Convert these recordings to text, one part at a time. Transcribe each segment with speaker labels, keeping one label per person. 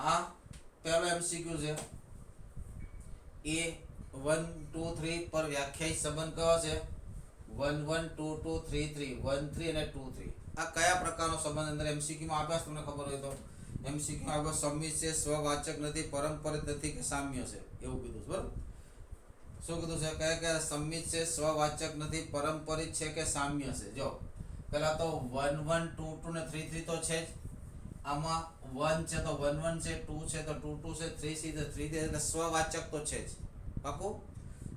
Speaker 1: આ પહેલો એમસીક્યુ છે. એ 1 2 3 પર વ્યાખ્યાયિત સંબંધ કયો છે? 1 1 2 2 3 3 1 3 અને 2 3. આ કયા પ્રકારનો સંબંધ અંદર એમસીક્યુ માં આપ્યા તમને ખબર હોય તો? એમસીક્યુ માં આગળ સમિત છે, સ્વવાચક નથી, પરંપરિત નથી કે સામ્ય છે એવું કીધું છે. બરાબર, શું કીધું છે? કયા કયા સમિત છે, સ્વવાચક નથી, પરંપરિત છે કે સામ્ય છે? જો પહેલા તો 1 1 2 2 ને 3 3 તો છે જ. આમાં 1 છે તો 1 1 છે, 2 છે તો 2 2 છે, 3 છે તો 3 3, એટલે સ્વવાચક તો છે જ. પાકું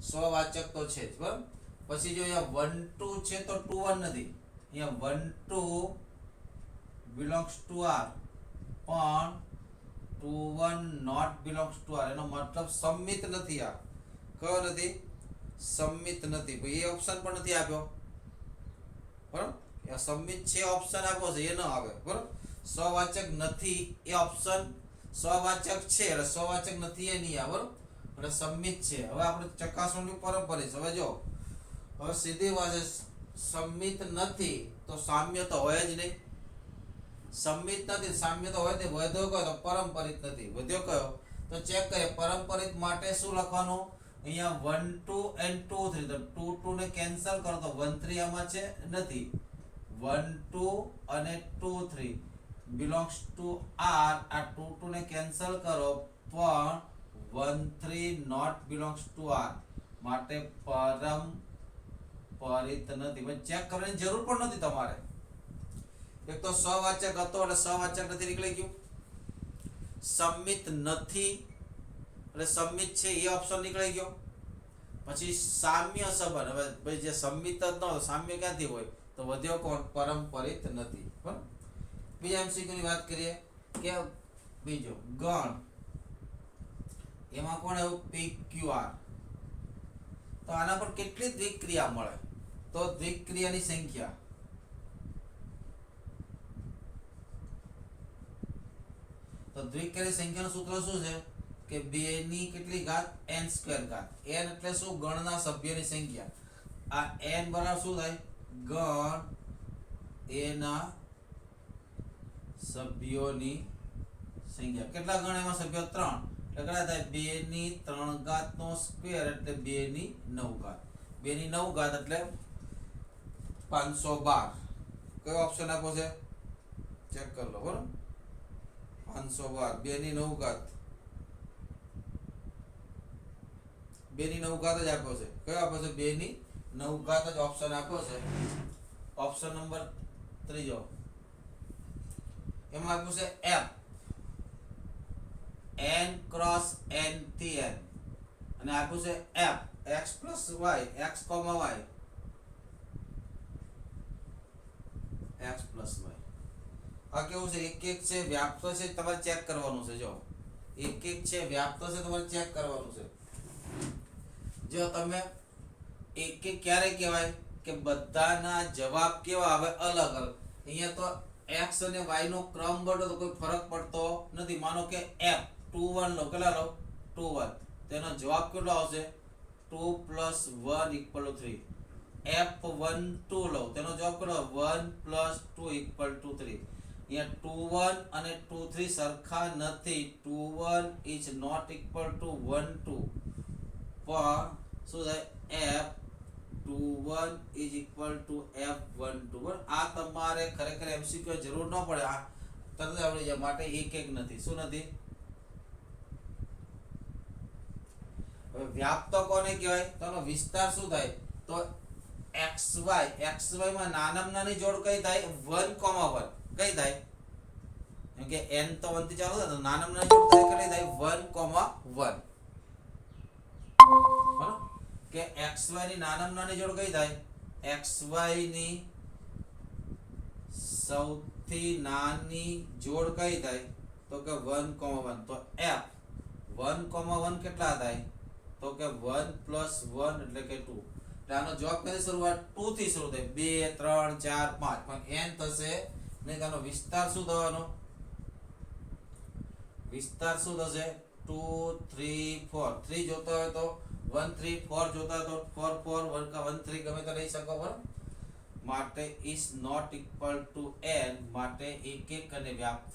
Speaker 1: સ્વવાચક તો છે જ. બરાબર, પછી જો અહીંયા 1 2 છે તો 2 1 નથી. અહીંયા 1 2 belongs to R પણ 2 1 not belongs to R. એનો મતલબ સમિત નથી. આ કયો નથી? સમિત નથી. ભાઈ એ ઓપ્શન પણ નથી આપ્યો. બરાબર, આ સમિત છે ઓપ્શન આપ્યો છે એ ન આવે. બરાબર, સ્વવાચક નથી એ ઓપ્શન, સ્વવાચક છે એટલે સ્વવાચક નથી એ નહીં આવે. બરાબર, એટલે સમિત છે. હવે આપણે ચકાસણી પરંપરિત. હવે જો હવે સીધી વાત છે, સમિત નથી તો સામ્ય તો હોય જ નહીં. સમિત નથી, સામ્ય તો હોય જ નહીં. વધ્યો કયો? તો પરંપરિત નથી. વધ્યો કયો? તો ચેક કરીએ. પરંપરિત માટે શું લખવાનું? અહીંયા 1 2 and 2 3, તો 2 2 ને કેન્સલ કરો તો 1 3 આમાં છે નથી. 1 2 અને 2 3 belongs to R. આ 2 2 ને કેન્સલ કરો પણ 1 3 not belongs to R, માટે પરંપરિત નથી. પણ ચેક કરવાની જરૂર પણ નથી તમારે. એક તો સ્વવાચક હતો એટલે સ્વવાચક નથી નીકળી ગયું. સમિત નથી એટલે સમિત છે એ ઓપ્શન નીકળી ગયો. પછી સામ્ય સંબંધ. હવે ભાઈ જે સમિત જ ન હોય સામ્ય ક્યાંથી હોય? તો વધ્યો કોણ? પરંપરિત નથી. બરાબર, બીજા એમસીક્યુ ની વાત કરીએ કે બીજો ગણ, એમાં કોણ આવ્યું? PQR. તો આના પર કેટલી દ્વિક્રિયા મળે? તો દ્વિક્રિયાની સંખ્યા. તો દ્વિક્રિયાની સંખ્યાનું સૂત્ર શું છે? કે 2 ની કેટલી ઘાત? n² ઘાત. n એટલે શું? ગણના સભ્યની સંખ્યા. આ n બરાબર શું થાય? ગણ a ના સભ્યોની સંખ્યા. કેટલા ગણ એમાં સભ્યો? 3. એટલે કેટલા થાય? 2 ની 3 ઘાત નો સ્ક્વેર એટલે 2 ની 9 ઘાત. 2 ની 9 ઘાત એટલે 512. કયો ઓપ્શન આપો છે? ચેક કરી લો. બરોબર, 512. 2 ની 9 ઘાત, 2 ની 9 ઘાત જ આપ્યો છે. કયો આપ્યો છે? 2 ની 9 ઘાત જ ઓપ્શન આપ્યો છે. ઓપ્શન નંબર 3 એમાં આપ્યું છે f n cross n થી n, અને આપ્યું છે f x plus y x, y x plus y. આ કેવું છે? એક એક છે, વ્યાપ્ત છે, તમારે ચેક કરવાનું છે. જો એક એક છે, વ્યાપ્ત છે, તમારે ચેક કરવાનું છે. જો તમે એક એક ક્યારે કહેવાય? કે બધાના જવાબ કેવા આવે? અલગ અલગ. અહીંયા તો x અને y નો ક્રમ બદલો તો કોઈ ફરક પડતો નથી. માનો કે f 2 1 લો, કેટલા લો? 2 1. તેનો જવાબ કેટલો આવશે? 2 + 1 = 3. f 1 2 લો, તેનો જવાબ કેટલો? 1 + 2 = 3. અહીંયા 2 1 અને 2 3 સરખા નથી. 2 1 is not equal to 1 2, પણ શું થાય? f 2 1 is equal to f 1 2. આ તમારે ખરેખર એમસીક્યુ જરૂર ન પડે. આ તરત આવડી જાય. માટે એક એક નથી. શું નથી? હવે વ્યાપ્ત કોને કહેવાય? તો એનો વિસ્તાર શું થાય? તો xy માં નાનામાં નાની જોડ કઈ થાય? 1, 1 કઈ થાય? કેમ કે n તો 1 થી ચાલુ થાય તો નાનામાં નાની જોડ કઈ થાય? 1, 1. બરાબર, કે xy ની નાનામાં નાની જોડ કઈ થાય? xy ની સૌથી નાની જોડ કઈ થાય? તો કે 1, 1. તો f 1, 1 કેટલા થાય? તો કે 1 + 1 એટલે કે 2. એટલે આનો જવાબ કઈ શરૂઆત? 2 થી શરૂ થાય. 2 3 4 5, પણ n થશે નહીં. આનો વિસ્તાર શું થવાનો? વિસ્તાર શું થશે? 2 3 4. 3 જોતા હોય તો 1 3, 4 જોતા હોય તો 4 4, 1 3 ગમે તે લઈ શકો. બરાબર, માટે is not equal to n, માટે એક એક અને વ્યાપ્ત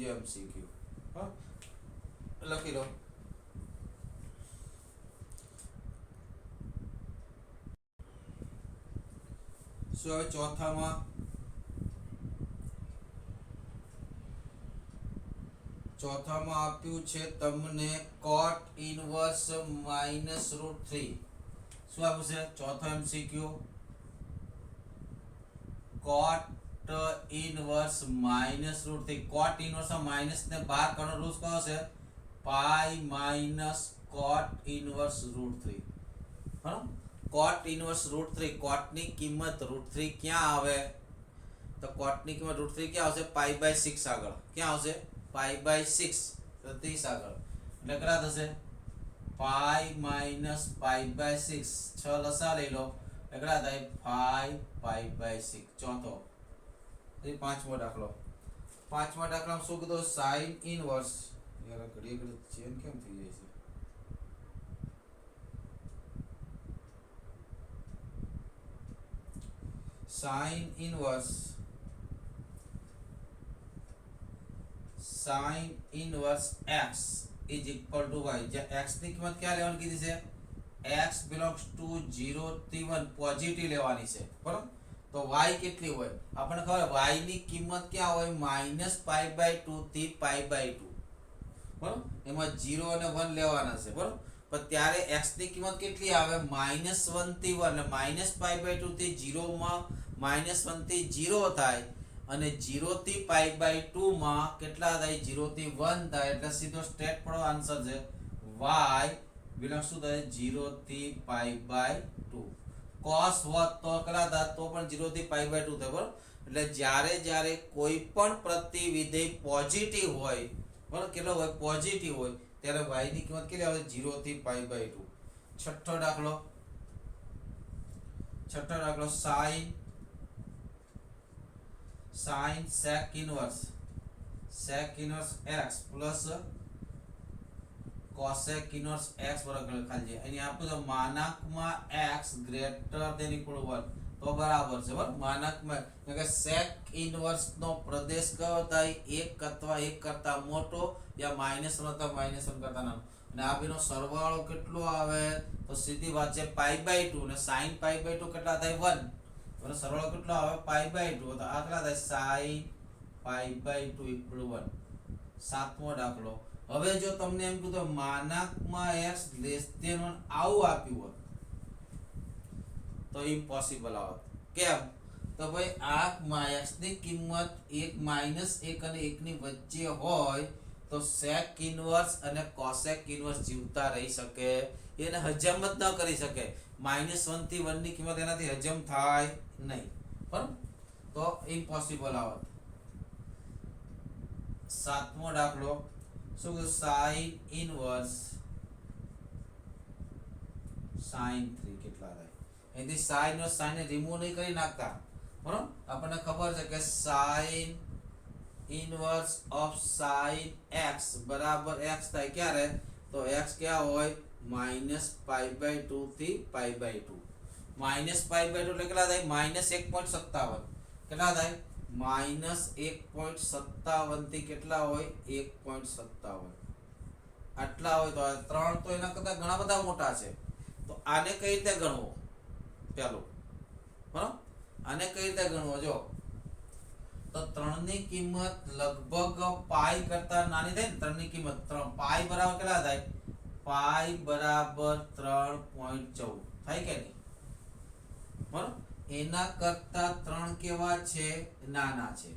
Speaker 1: બીજો એમસીક્યુ. હા, લખી લો. શું હવે ચોથામાં આપ્યું છે તમને cot ઇનવર્સ -√3. શું આપ્યું છે ચોથો MCQ? cot inverse -√3. cot inverse minus ને બહાર કાઢવાનો રૂલ કયો છે? Pi minus cot inverse √3. બરાબર, cot ઇનવર્સ √3. cot ની કિંમત √3 ક્યાં આવે? તો cot ની કિંમત √3 ક્યાં આવશે? π/6 આગળ. ક્યાં આવશે? π/6 30 આગળ. એટલે કેટલા થશે? Pi minus π/6. 6 લસા લઈ લો. કેટલા થાય? 5π/6. ચોથો. પાંચમો દાખલો. પાંચમા દાખલામાં શું કીધું? Sine inverse. યાર ઘડી ચેન કેમ થઈ જાય છે? Sine inverse x is equal to y. જે x ની કિંમત ક્યાં લેવાની કીધી છે? x belongs to 0 થી 1 પોઝિટિવ લેવાની છે. બરાબર, તો y કેટલી હોય? આપણને ખબર y ની કિંમત ક્યાં હોય? -π/2 થી π/2. બરાબર, એમાં 0 અને 1 લેવાના છે. બરાબર, પણ ત્યારે x ની કિંમત કેટલી આવે? -1 થી 1. એટલે -π/2 થી 0 માં -1 થી 0 થાય અને 0 થી π/2 માં કેટલા થાય? 0 થી 1 થાય. એટલે સીધો સ્ટ્રેટ પડો આન્સર છે y બિલોંગ્સ ટુ 0 થી π/2. cos હોત તો કેટલા થાય? તો પણ 0 થી π/2 થાય. બરાબર, એટલે જ્યારે કોઈ પણ પ્રતિવિધેય પોઝિટિવ હોય, બરાબર, કેટલો હોય? પોઝિટિવ હોય, ત્યારે y ની કિંમત કેટલી આવે? 0 થી π/2. છઠ્ઠો દાખલો. sin sec inverse x plus cosec inverse x બરાબર ખાલી છે. અહીં આપું તો માનાંકમાં x ગ્રેટર ધેન ઇક્વલ 1 તો બરાબર છે. બરાબર, માનાંકમાં કે sec inverse નો પ્રદેશ કયો થાય? 1 અથવા 1 કરતા મોટો યા -1 અથવા -1 કરતા નાનો. અને આ બેનો સરવાળો કેટલો આવે? તો સીધી વાત છે π/2 અને sin π/2 કેટલા થાય? 1. અને સરવાળો કેટલો આવે? π/2. તો આ કેટલા થાય? sin π/2 = 1. સાતમો દાખલો. હવે જો તમને એમ કીધું માનાંકમાં x લેસ ધેન 1 આવું આપ્યું હોત તો ઇમ્પોસિબલ આવત. કેમ? તો ભાઈ આ x ની કિંમત 1 -1 અને 1 ની વચ્ચે હોય તો sec ઇનવર્સ અને cosec ઇનવર્સ જીવતા રહી શકે? એને હજમ જ ન કરી શકે. -1 થી 1 ની કિંમત એનાથી હજમ થાય નહીં. બરાબર, તો ઇમ્પોસિબલ આવત. સાતમો દાખલો. શું કીધું? sin ઇનવર્સ sin 3 કેટલા થાય? એથી sin અને sin ને રિમૂવ નહીં કરી નાખતા. બરાબર, આપણને ખબર છે કે sin inverse of sin x બરાબર x થાય ક્યારે? તો x ક્યાં હોય? -π/2 થી π/2. -π/2 એટલે કેટલા થાય? -1.57. કેટલા થાય? -1.57 થી કેટલા હોય? 1.57. આટલા હોય તો 3 તો એના કરતા ઘણા બધા મોટા છે. તો આને કઈ રીતે ગણવો? ચાલો, બરાબર, આને કઈ રીતે ગણવો? જો તો 3 ની કિંમત લગભગ પાઈ કરતા નાની થાય ને. 3 ની કિંમત પાઈ બરાબર કેટલા થાય? પાઈ બરાબર 3.14 થાય કે નહીં? બરાબર, એના કરતા 3 કેવા છે? નાના છે.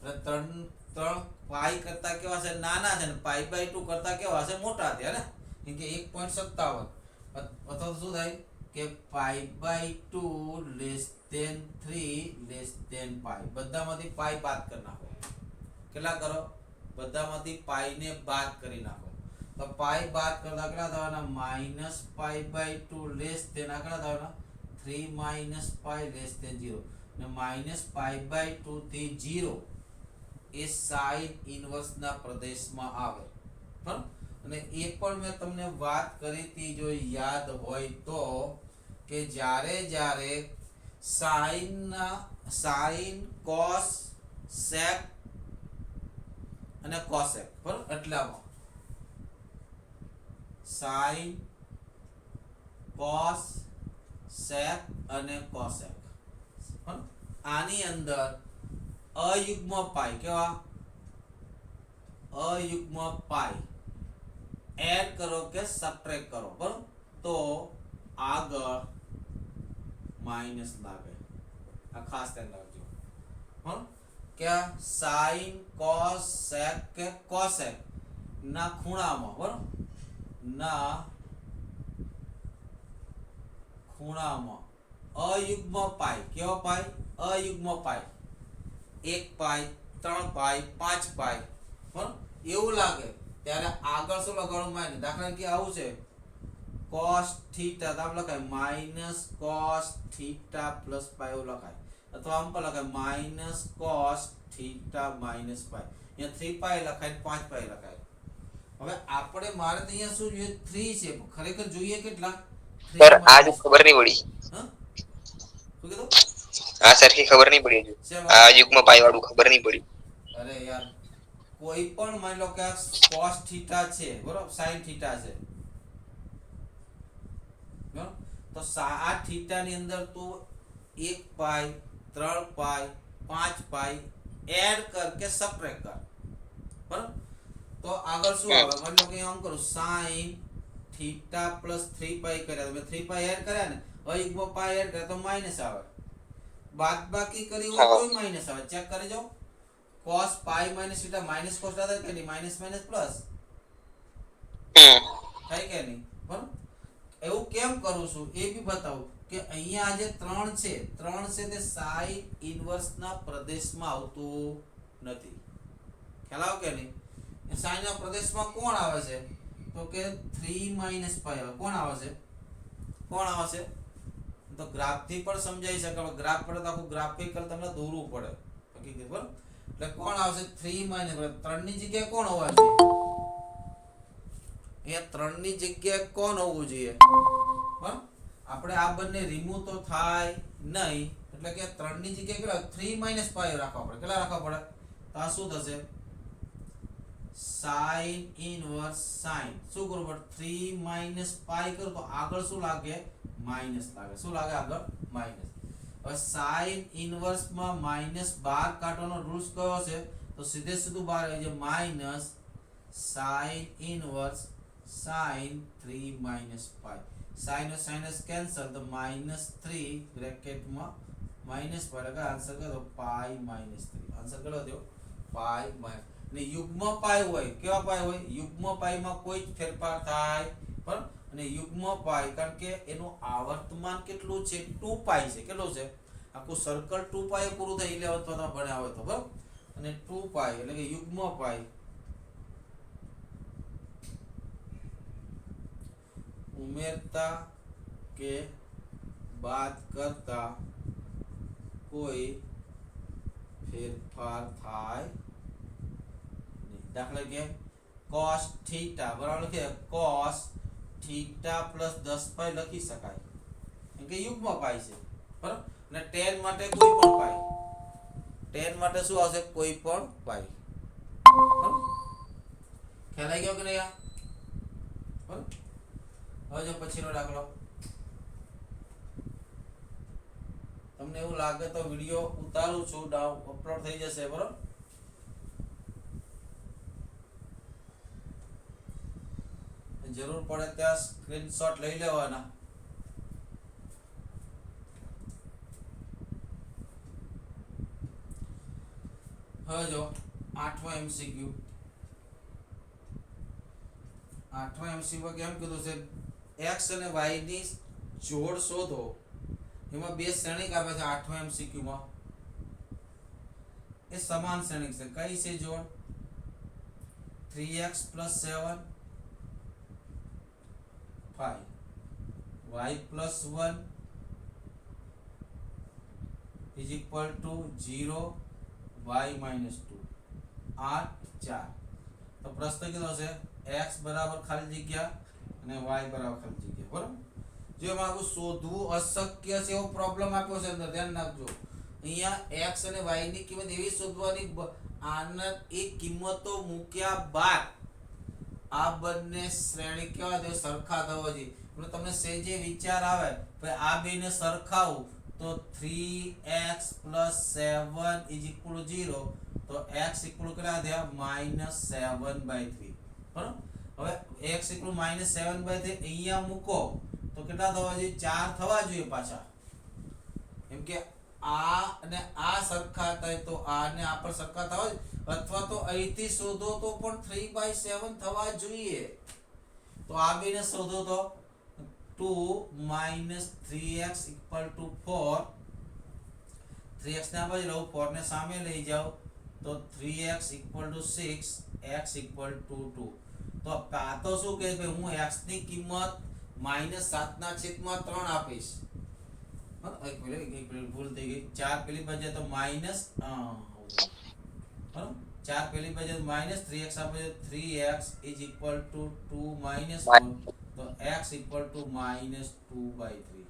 Speaker 1: એટલે 3 પાઈ કરતા કેવા છે? નાના છે. ને π/2 કરતા કેવા છે? મોટા છે ને. કેમ કે 1.57 અથવા શું થાય કે π/2 લેસ ધેન 3 લેસ ધેન પાઈ. બધામાંથી પાઈ બાદ કરી નાખો. કેટલા કરો? બધામાંથી પાઈ ને બાદ કરી નાખો. તો પાઈ બાદ કરતા કેટલા થવાના? -π/2 લેસ ધેન કેટલા થવાના? 3 - π લેસ ધેન 0. ને -π/2 થી 0 એ sin ઇનવર્સ ના પ્રદેશમાં આવે. બરાબર, અને એ પણ મેં તમને વાત કરી હતી, જો યાદ હોય તો, કે જ્યારે sin cos sec અને કોસેક, બરાબર? એટલામાં સાઇન, કોસ, સેક અને કોસેક, બરાબર? આની અંદર અયુગ્મ પાઈ, કેવા અયુગ્મ પાઈ એડ કરો કે સબટ્રેક્ટ કરો, બરાબર? તો આગળ માઇનસ લાગે. આ ખાસ ધ્યાન રાખજો, બરાબર? કે સાઇન, કોસ, સેક કે કોસેક ના ખૂણામાં, બરાબર, ના ખૂણામાં અયુગ્મ પાઈ, કેવો પાઈ? અયુગ્મ પાઈ, 1 પાઈ, 3 પાઈ, 5 પાઈ, બરાબર? એવું લાગે ત્યારે આગળ શું લગાડવું? માઇનસ. દાખલા કે આવું છે cos થીટા, તો આમ લખાય minus cos theta plus pi, એવું લખાય. અથવા આમ પણ લખાય minus cos theta minus pi. અહીંયા 3 પાઈ લખાય, 5 પાઈ લખાય. હવે આપણે મારે તો અહીંયા શું જોઈએ? 3 છે, ખરેખર જોઈએ કેટલા?
Speaker 2: સર આજ ખબર નહીં પડી.
Speaker 1: હા, શું કીધું?
Speaker 2: આ સરખી ખબર નહીં પડી હજુ. આ યુગ્મ પાઈ વાળું ખબર નહીં પડી.
Speaker 1: અરે યાર, કોઈ પણ માની લો કે cos થીટા છે, બરોબર, sin થીટા છે, બરોબર? તો આ થીટા ની અંદર તું 1 પાઈ, 3 પાઈ, 5 પાઈ એડ કર કે સબટ્રેક્ટ કર, બરોબર? તો આગળ શું આવે? માની લો કે આમ કરું sin થીટા પ્લસ 3 પાઈ કર્યા, તો મેં 3 પાઈ એડ કર્યા ને, અયુગ્મ પાઈ એડ કર્યા તો માઈનસ આવે. બાદબાકી કરી હોય તોય માઈનસ આવે. ચેક કરી જાઓ. cos પાઈ માઈનસ થીટા માઈનસ cos થતા કે નહીં? માઈનસ માઈનસ પ્લસ થાય કે નહીં? બરાબર? એવું કેમ કરું છું એ બી બતાવું કે અહીંયા આ જે 3 છે, 3 છે તે સાઇન ઇનવર્સ ના પ્રદેશમાં આવતું નથી. ખ્યાલ આવે કે નહીં? સાઇન ના પ્રદેશમાં કોણ આવે છે? તો કે 3 માઈનસ પાઈ આવે. કોણ આવે છે? કોણ આવે છે? તો ગ્રાફ થી પણ સમજાઈ શકે. ગ્રાફ પડે તો આખું ગ્રાફિકલ તમને દોરવું પડે, હકીકત, બરાબર? એટલે કોણ આવશે? 3 માઈનસ 3 ની જગ્યાએ કોણ હોવા જોઈએ? અહીંયા 3 ની જગ્યાએ કોણ હોવું જોઈએ? બરાબર? આપણે આ બંને રિમૂવ તો થાય નહીં, એટલે કે 3 ની જગ્યાએ કેટલા? 3 માઈનસ પાઈ રાખવા પડે. કેટલા રાખવા પડે? તો આ શું થશે? sin ઇનવર્સ sin, શું કરું પડે? 3 માઈનસ પાઈ કરું તો આગળ શું લાગે? માઈનસ લાગે. શું લાગે આગળ? માઈનસ. હવે sin ઇનવર્સ માં માઈનસ 12 કાઢવાનો રૂલ્સ કયો છે? તો સીધે સીધું બહાર આવી જાય minus sin inverse sin 3 minus pi. Sinus sinus cancel, તો -3 બ્રેકેટમાં માઈનસ પાઈ લગા. આન્સર કરો પાઈ -3. આન્સર કરો દો પાઈ માઈનસ. ને યુગ્મ પાઈ હોય, કેવા પાઈ હોય? યુગ્મ પાઈમાં કોઈ જ ફેરફાર થાય, બરાબર? અને યુગ્મ પાઈ, કારણ કે એનું આવર્તમાન કેટલું છે? 2 પાઈ છે. કેટલું છે? આખું સર્કલ 2 પાઈ પૂરું થાય 11th તો ભણ્યા હોય તો, બરાબર? અને 2 પાઈ એટલે કે યુગ્મ પાઈ ઉમેરતા કે બાદ કરતા કોઈ ફેરફાર થાય નહીં. દાખલા કે cos થીટા બરાબર કે cos થીટા પ્લસ 10 પાઈ લખી શકાય, કેમ કે યુગ્મ પાઈ છે, બરાબર? અને tan માટે કોઈ પણ પાઈ, tan માટે શું આવશે? કોઈ પણ પાઈ, બરાબર? ખ્યાલ આવી ગયો કે નહીં? બરાબર? હવે જો પછીનો દાખલો. તમને એવું લાગે તો વિડિયો ઉતારું છું, અપલોડ થઈ જશે, બરાબર? જરૂર પડે ત્યાં સ્ક્રીનશોટ લઈ લેવાના. હવે જો 8મો MCQ. 8મો MCQ કેમ કીધું છે? x અને y ની જોડ શોધો. એમાં બે શ્રેણિક આપે છે 8મો MCQ માં. એ સમાન શ્રેણિક છે. કઈ છે જોડ? 3x + 7 5 y + 1 = 0 y - 2 8 4. તો પ્રશ્ન કીધો છે x બરાબર ખાલી જગ્યા અને y બરાબર ખાલી જગ્યા, બરાબર? જો એમાં આવું શોધવું અશક્ય છે એવો પ્રોબ્લેમ આપ્યો છે અંદર, ધ્યાન રાખજો. અહીંયા x અને y ની કિંમત એવી શોધવાની આના એ કિંમતો મૂક્યા બાદ આ બંને શ્રેણી કેવા જોઈએ સરખા થવા જોઈએ એટલે તમને સેજે વિચાર આવે ભાઈ આ બેને સરખાવું તો 3x + 7 = 0 તો x = કેટલા થયા -7/3 બરાબર હવે x = -7/3 અહીંયા મૂકો તો કેટલા થવા જોઈએ 4 થવા જોઈએ પાછા એમ કે આ અને આ સરખા થાય તો આ અને આ પર સરખા થવા જોઈએ અથવા તો અહીંથી શોધો તો પણ 3/7 થવા જોઈએ તો આ બેને શોધો તો 2 - 3x = 4 3x ના બાજુ લો 4 ને સામે લઈ જાઓ તો 3x = 6 x = 2 તો આ તો શું કહે ભાઈ હું x ની કિંમત -7/3 આપીશ એક મિનિટ ભૂલ થઈ ગઈ 4 પેલી બાજુ તો માઈનસ બરાબર 4 પેલી બાજુ -3x આ બાજુ 3x = 2 - 4 તો x = -2/3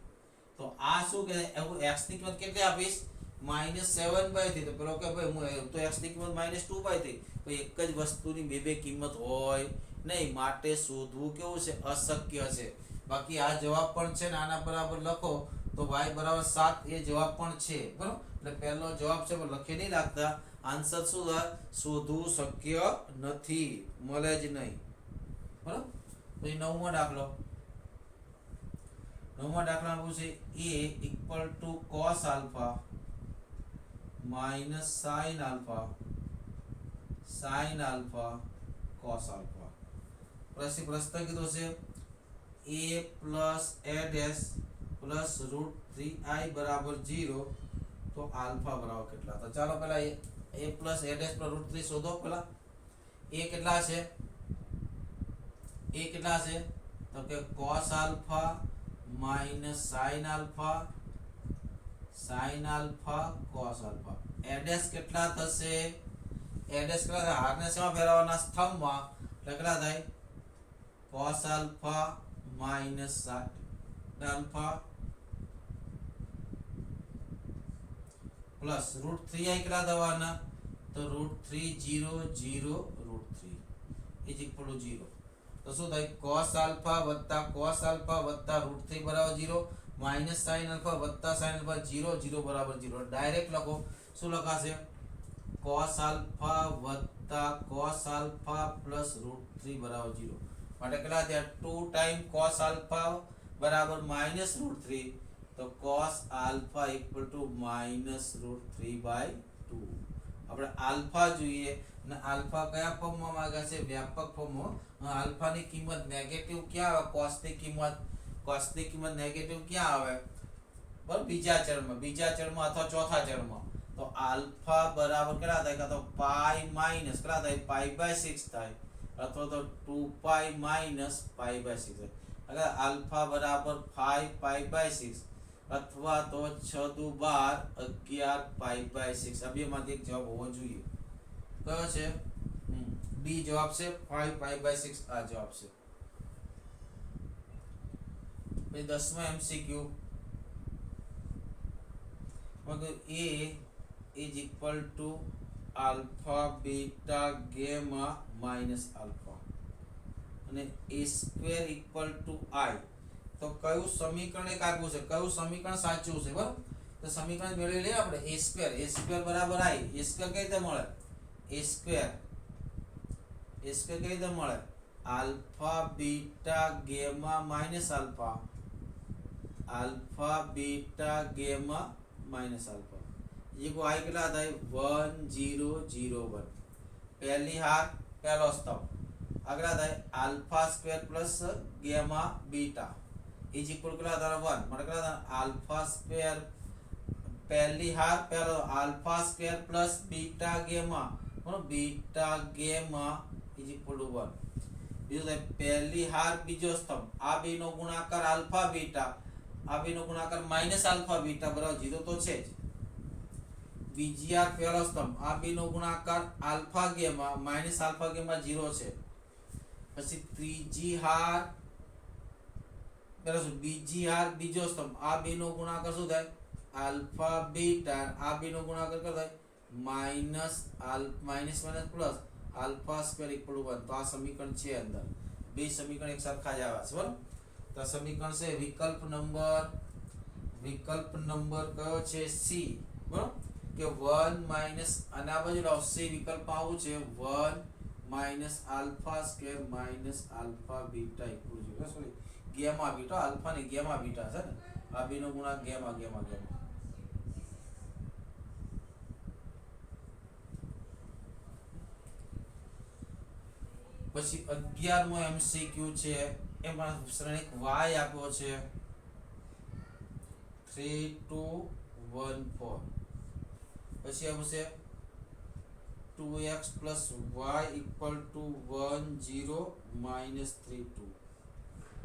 Speaker 1: તો આ શું કહે એવું x ની કિંમત કેટલી આપીશ -7/3 તો પેલો કે ભાઈ હું તો x ની કિંમત -2/3 તો એક જ વસ્તુની બે કિંમત હોય નહીં માટે શોધવું કેવું છે અશક્ય છે બાકી આ જવાબ પણ છે ને આના બરાબર લખો તો y = 7 એ જવાબ પણ છે બરાબર એટલે પહેલો જવાબ છે પણ લખી નહીં રાખતા આન્સર શું થાય શોધવું શક્ય નથી મળે જ નહીં બરાબર પછી નવમો દાખલો પૂછે a = cos α - sin α cos α પછી પ્રશ્ન કીધો છે a + a' + √3i = 0 તો આલ્ફા બરાબર કેટલા તો ચાલો પહેલા a + a' + √3 શોધો પહેલા a કેટલા છે તો કે cos α - sin α cos α a' કેટલા થશે હારને શેમાં ફેરવવાના સ્તંભમાં એટલે કેટલા થાય cos α - sin α પ્લસ √3i કેટલા થવાના તો √3 0 0 √3 = 0 તો શું થાય cos α + cos α + √3 = 0 - sin α + sin α 0 0 = 0 direct લખો શું લખાશે cos α + cos α + √3 = 0 માટે કેટલા થયા 2 ટાઈમ cos α = √3 તો cos α = -√3/2 આપણે આલ્ફા જોઈએ અને આલ્ફા કયા ફોર્મમાં માંગ્યા છે વ્યાપક ફોર્મમાં આલ્ફા ની કિંમત નેગેટિવ ક્યાં આવે cos ની કિંમત નેગેટિવ ક્યાં આવે બરાબર બીજા ચરમાં અથવા ચોથા ચરમાં તો આલ્ફા બરાબર કેટલા થાય તો પાઈ માઈનસ કેટલા થાય π/6 થાય અથવા તો 2π - π/6 અગર આલ્ફા બરાબર 5 π/6 અથવા તો 6 દુ 12 11 π/6 આ બેમાંથી એક જવાબ હોવો જોઈએ કયો છે ડી જવાબ છે 5 π/6 આ જવાબ છે પછી 10મો એમસીક્યુ મતલબ a = alpha beta gamma minus alpha અને a² = i તો કયું સમીકરણ એક આપ્યું છે કયું સમીકરણ સાચું છે બરાબર તો સમીકરણ મેળવી લઈએ આપણે a² = i a² કઈ રીતે મળે a² કઈ રીતે મળે alpha beta gamma minus alpha ये को i કેટલા થાય 1 0 0 1 પહેલી હાર પહેલો સ્તંભ આગળ થાય α² + ગામા બીટા = કેટલા થાય 1 મને કેટલા થાય α² પહેલી હાર પહેલો α² + બીટા ગામા બીટા ગામા = 1 બીજો થાય પહેલી હાર બીજો સ્તંભ આ બેનો ગુણાકાર આલ્ફા બીટા આ બેનો ગુણાકાર માઈનસ આલ્ફા બીટા બરાબર 0 તો છે જ બીજી હાર પહેલો સ્તંભ આ બેનો ગુણાકાર alpha gamma minus alpha gamma 0 છે પછી ત્રીજી હાર બીજી હાર બીજો સ્તંભ આ બેનો ગુણાકાર શું થાય આલ્ફા બીટા આ બેનો ગુણાકાર કેટલો થાય minus minus plus alpha square equal to 1. તો આ સમીકરણ છે અંદર બે સમીકરણ એક સરખા જ આવ્યા છે બરાબર. તો આ સમીકરણ છે વિકલ્પ નંબર કયો છે સી બરાબર કે 1 માઇનસ અને આ બાજુ લાવો સી વિકલ્પ આવું છે 1 minus alpha square minus alpha beta equal to sorry gamma beta alpha ને ગેમા બીટા છે ને આ બેનો ગુણાંક ગેમા ગેમા ગેમા. પછી 11મો એમસીક્યુ છે એમાં શ્રેણિક y આપ્યો છે 3 2 1 4. પછી આવશે 2x y equal to 1 0 minus 3 2.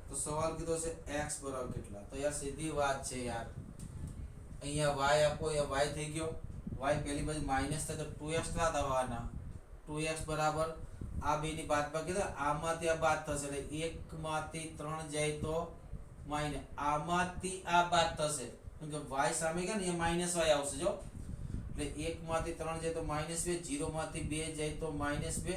Speaker 1: તો સવાલ કીધો છે x બરાબર કેટલા. તો યાર સીધી વાત છે યાર અહીંયા y આપો એ y થઈ ગયો y પહેલી બાજુ માઈનસ થાય તો 2x ના થવાના 2x બરાબર આ બે ની બાદબાકી તો આમાંથી આ બાદ થશે એટલે 1 માંથી 3 જાય તો માઈનસ આમાંથી આ બાદ થશે કેમ કે y સામે ગયા ને એ માઈનસ y આવશે જો એટલે 1 માંથી 3 જાય તો -2 0 માંથી 2 જાય તો -2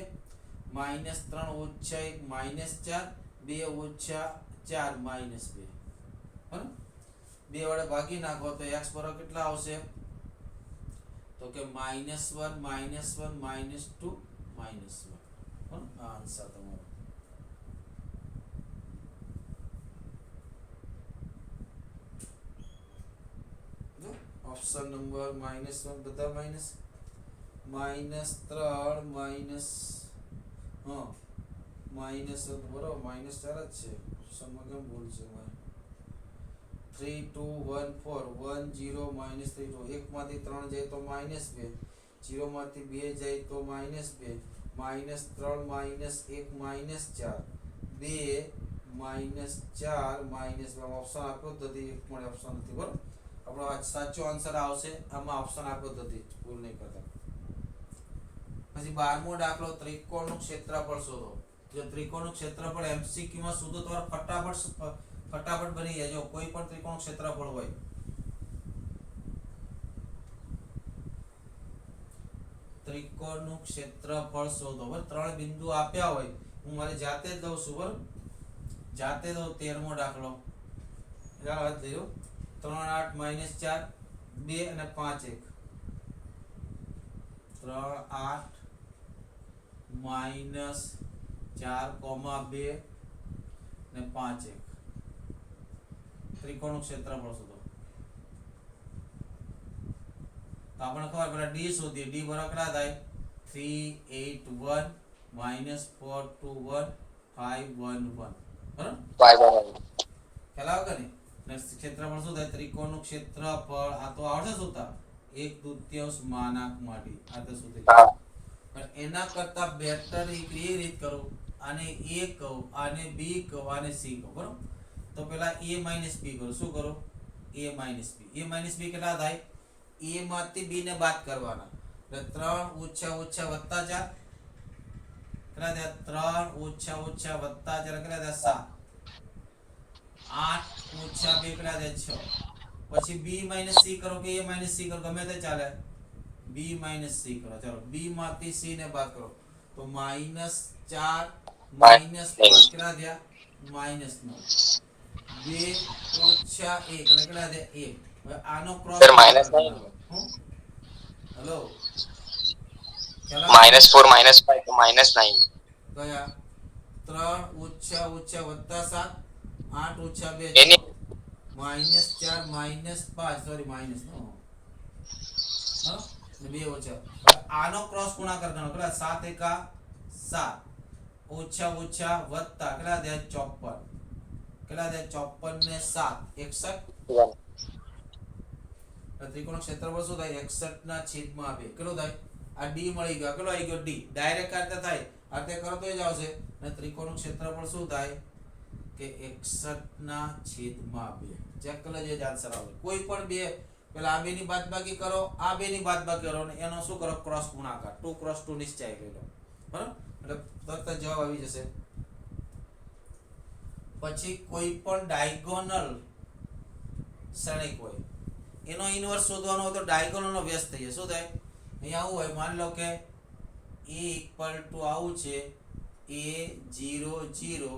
Speaker 1: -3 ઓછા 1 -4 2 ઓછા 4 -2 બરાબર. બે વડે ભાગી નાખો તો x બરાબર કેટલા આવશે તો કે -1 -1 -2 -1 આ આન્સર તમારો. જો ઓપ્શન નંબર -1 બધા માઈનસ -3 માઈનસ માઈનસ બરાબર -4 જ છે ઓપ્શનમાં કેમ ભૂલ છે 3 2 1 4 1 0 -3 2 1 માંથી 3 જાય તો -2 0 માંથી 2 જાય તો -2 -3 -1 -4 2 -4 ઓપ્શન આપ્યો નથી એક પણ ઓપ્શન નથી બરાબર. આપણો આ સાચો આન્સર આવશે આમાં ઓપ્શન આપ્યો નથી ભૂલ નહીં કરતા. પછી 12મો દાખલો ત્રિકોણનું ક્ષેત્રફળ શોધો. જો ત્રિકોણનું ક્ષેત્રફળ એમસીક્યુ માં શોધો તો ફટાફટ બની જાય. જો કોઈ પણ ત્રિકોણનું ક્ષેત્રફળ હોય ત્રિકોણનું ક્ષેત્રફળ શોધો બરાબર. ત્રણ બિંદુ આપ્યા હોય હું મારી જાતે જ દઉં છું બરાબર જાતે દઉં 13મો દાખલો ચાલો હાથ લઈ 3 8 -4 2 અને 5 1 3 8 -4, 2 ને 5 1 ત્રિકોણનું ક્ષેત્રફળ શોધો. તો આપણે ખબર પેલા d શોધીએ. d બરાબર કેટલા થાય 3 8 1 -4 2 1 5 1 1 બરાબર ખ્યાલ આવે કે નહીં. ને ક્ષેત્રફળ શું થાય ત્રિકોણનું ક્ષેત્રફળ આ તો આવડે શોધતા 1/3 માનાંકમાં d આ તો શોધી પણ એના કરતા બેટર એક એ રીત કરું આને a કહું આને b કહું આને c કહું બરાબર. તો પેલા a - b કરું શું કરું a - b કેટલા થાય a માંથી b ને બાદ કરવાના એટલે 3 ઓછા ઓછા વત્તા 4 કેટલા થયા 3 ઓછા ઓછા વત્તા 4 કેટલા થયા 7 8 ઓછા 2 કેટલા થયા 6 પછી b - c કરો કે a - c કરો ગમે તે ચાલે b - c કરો ચાલો b માંથી c ને બાદ કરો તો -4 -5 કેટલા થયા -9 2 ઓછા 1 એટલે કેટલા થયા 1. હવે આનો ક્રોસ
Speaker 2: સર -9
Speaker 1: હેલો
Speaker 2: -4 -5 તો -9
Speaker 1: કયા 3 ઓછા ઓછા વત્તા 7 8 ઓછા 2
Speaker 2: એની
Speaker 1: -4 -5 સોરી માઈનસ નો હા 2 ઓછા આનો ક્રોસ ગુણાકાર કરવાનો કેટલા 7 એકા 7 ઓછા ઓછા વત્તા કેટલા થયા 54 કેટલા થયા 54 ને 7 61 ત્રિકોણ ક્ષેત્રફળ શું થાય 61 ના છેદમાં 2 કેટલો થાય આ d મળી ગયો કેટલો આવી ગયો d ડાયરેક્ટ આ રીતે થાય આ રીતે કરો તો જ આવશે અને ત્રિકોણનું ક્ષેત્રફળ શું થાય કે 61 ના છેદમાં 2 ચેક કરી લેજો આન્સર આવે કોઈ પણ બે પેલા આ બે ની બાદબાકી કરો આ બે ની બાદબાકી કરો અને એનો શું કરો ક્રોસ ગુણાકાર 2 × 2 નિશ્ચય કરી લો બરાબર એટલે તરત જ જવાબ આવી જશે. પછી કોઈ પણ ડાયગોનલ શ્રેણિક હોય એનો ઇન્વર્સ શોધવાનો હોય તો ડાયગોનલ નો વ્યસ્ત થઈ જાય શું થાય અહીંયા આવું હોય, માની લો કે a ઇક્વલ ટુ આવું છે, a 0 0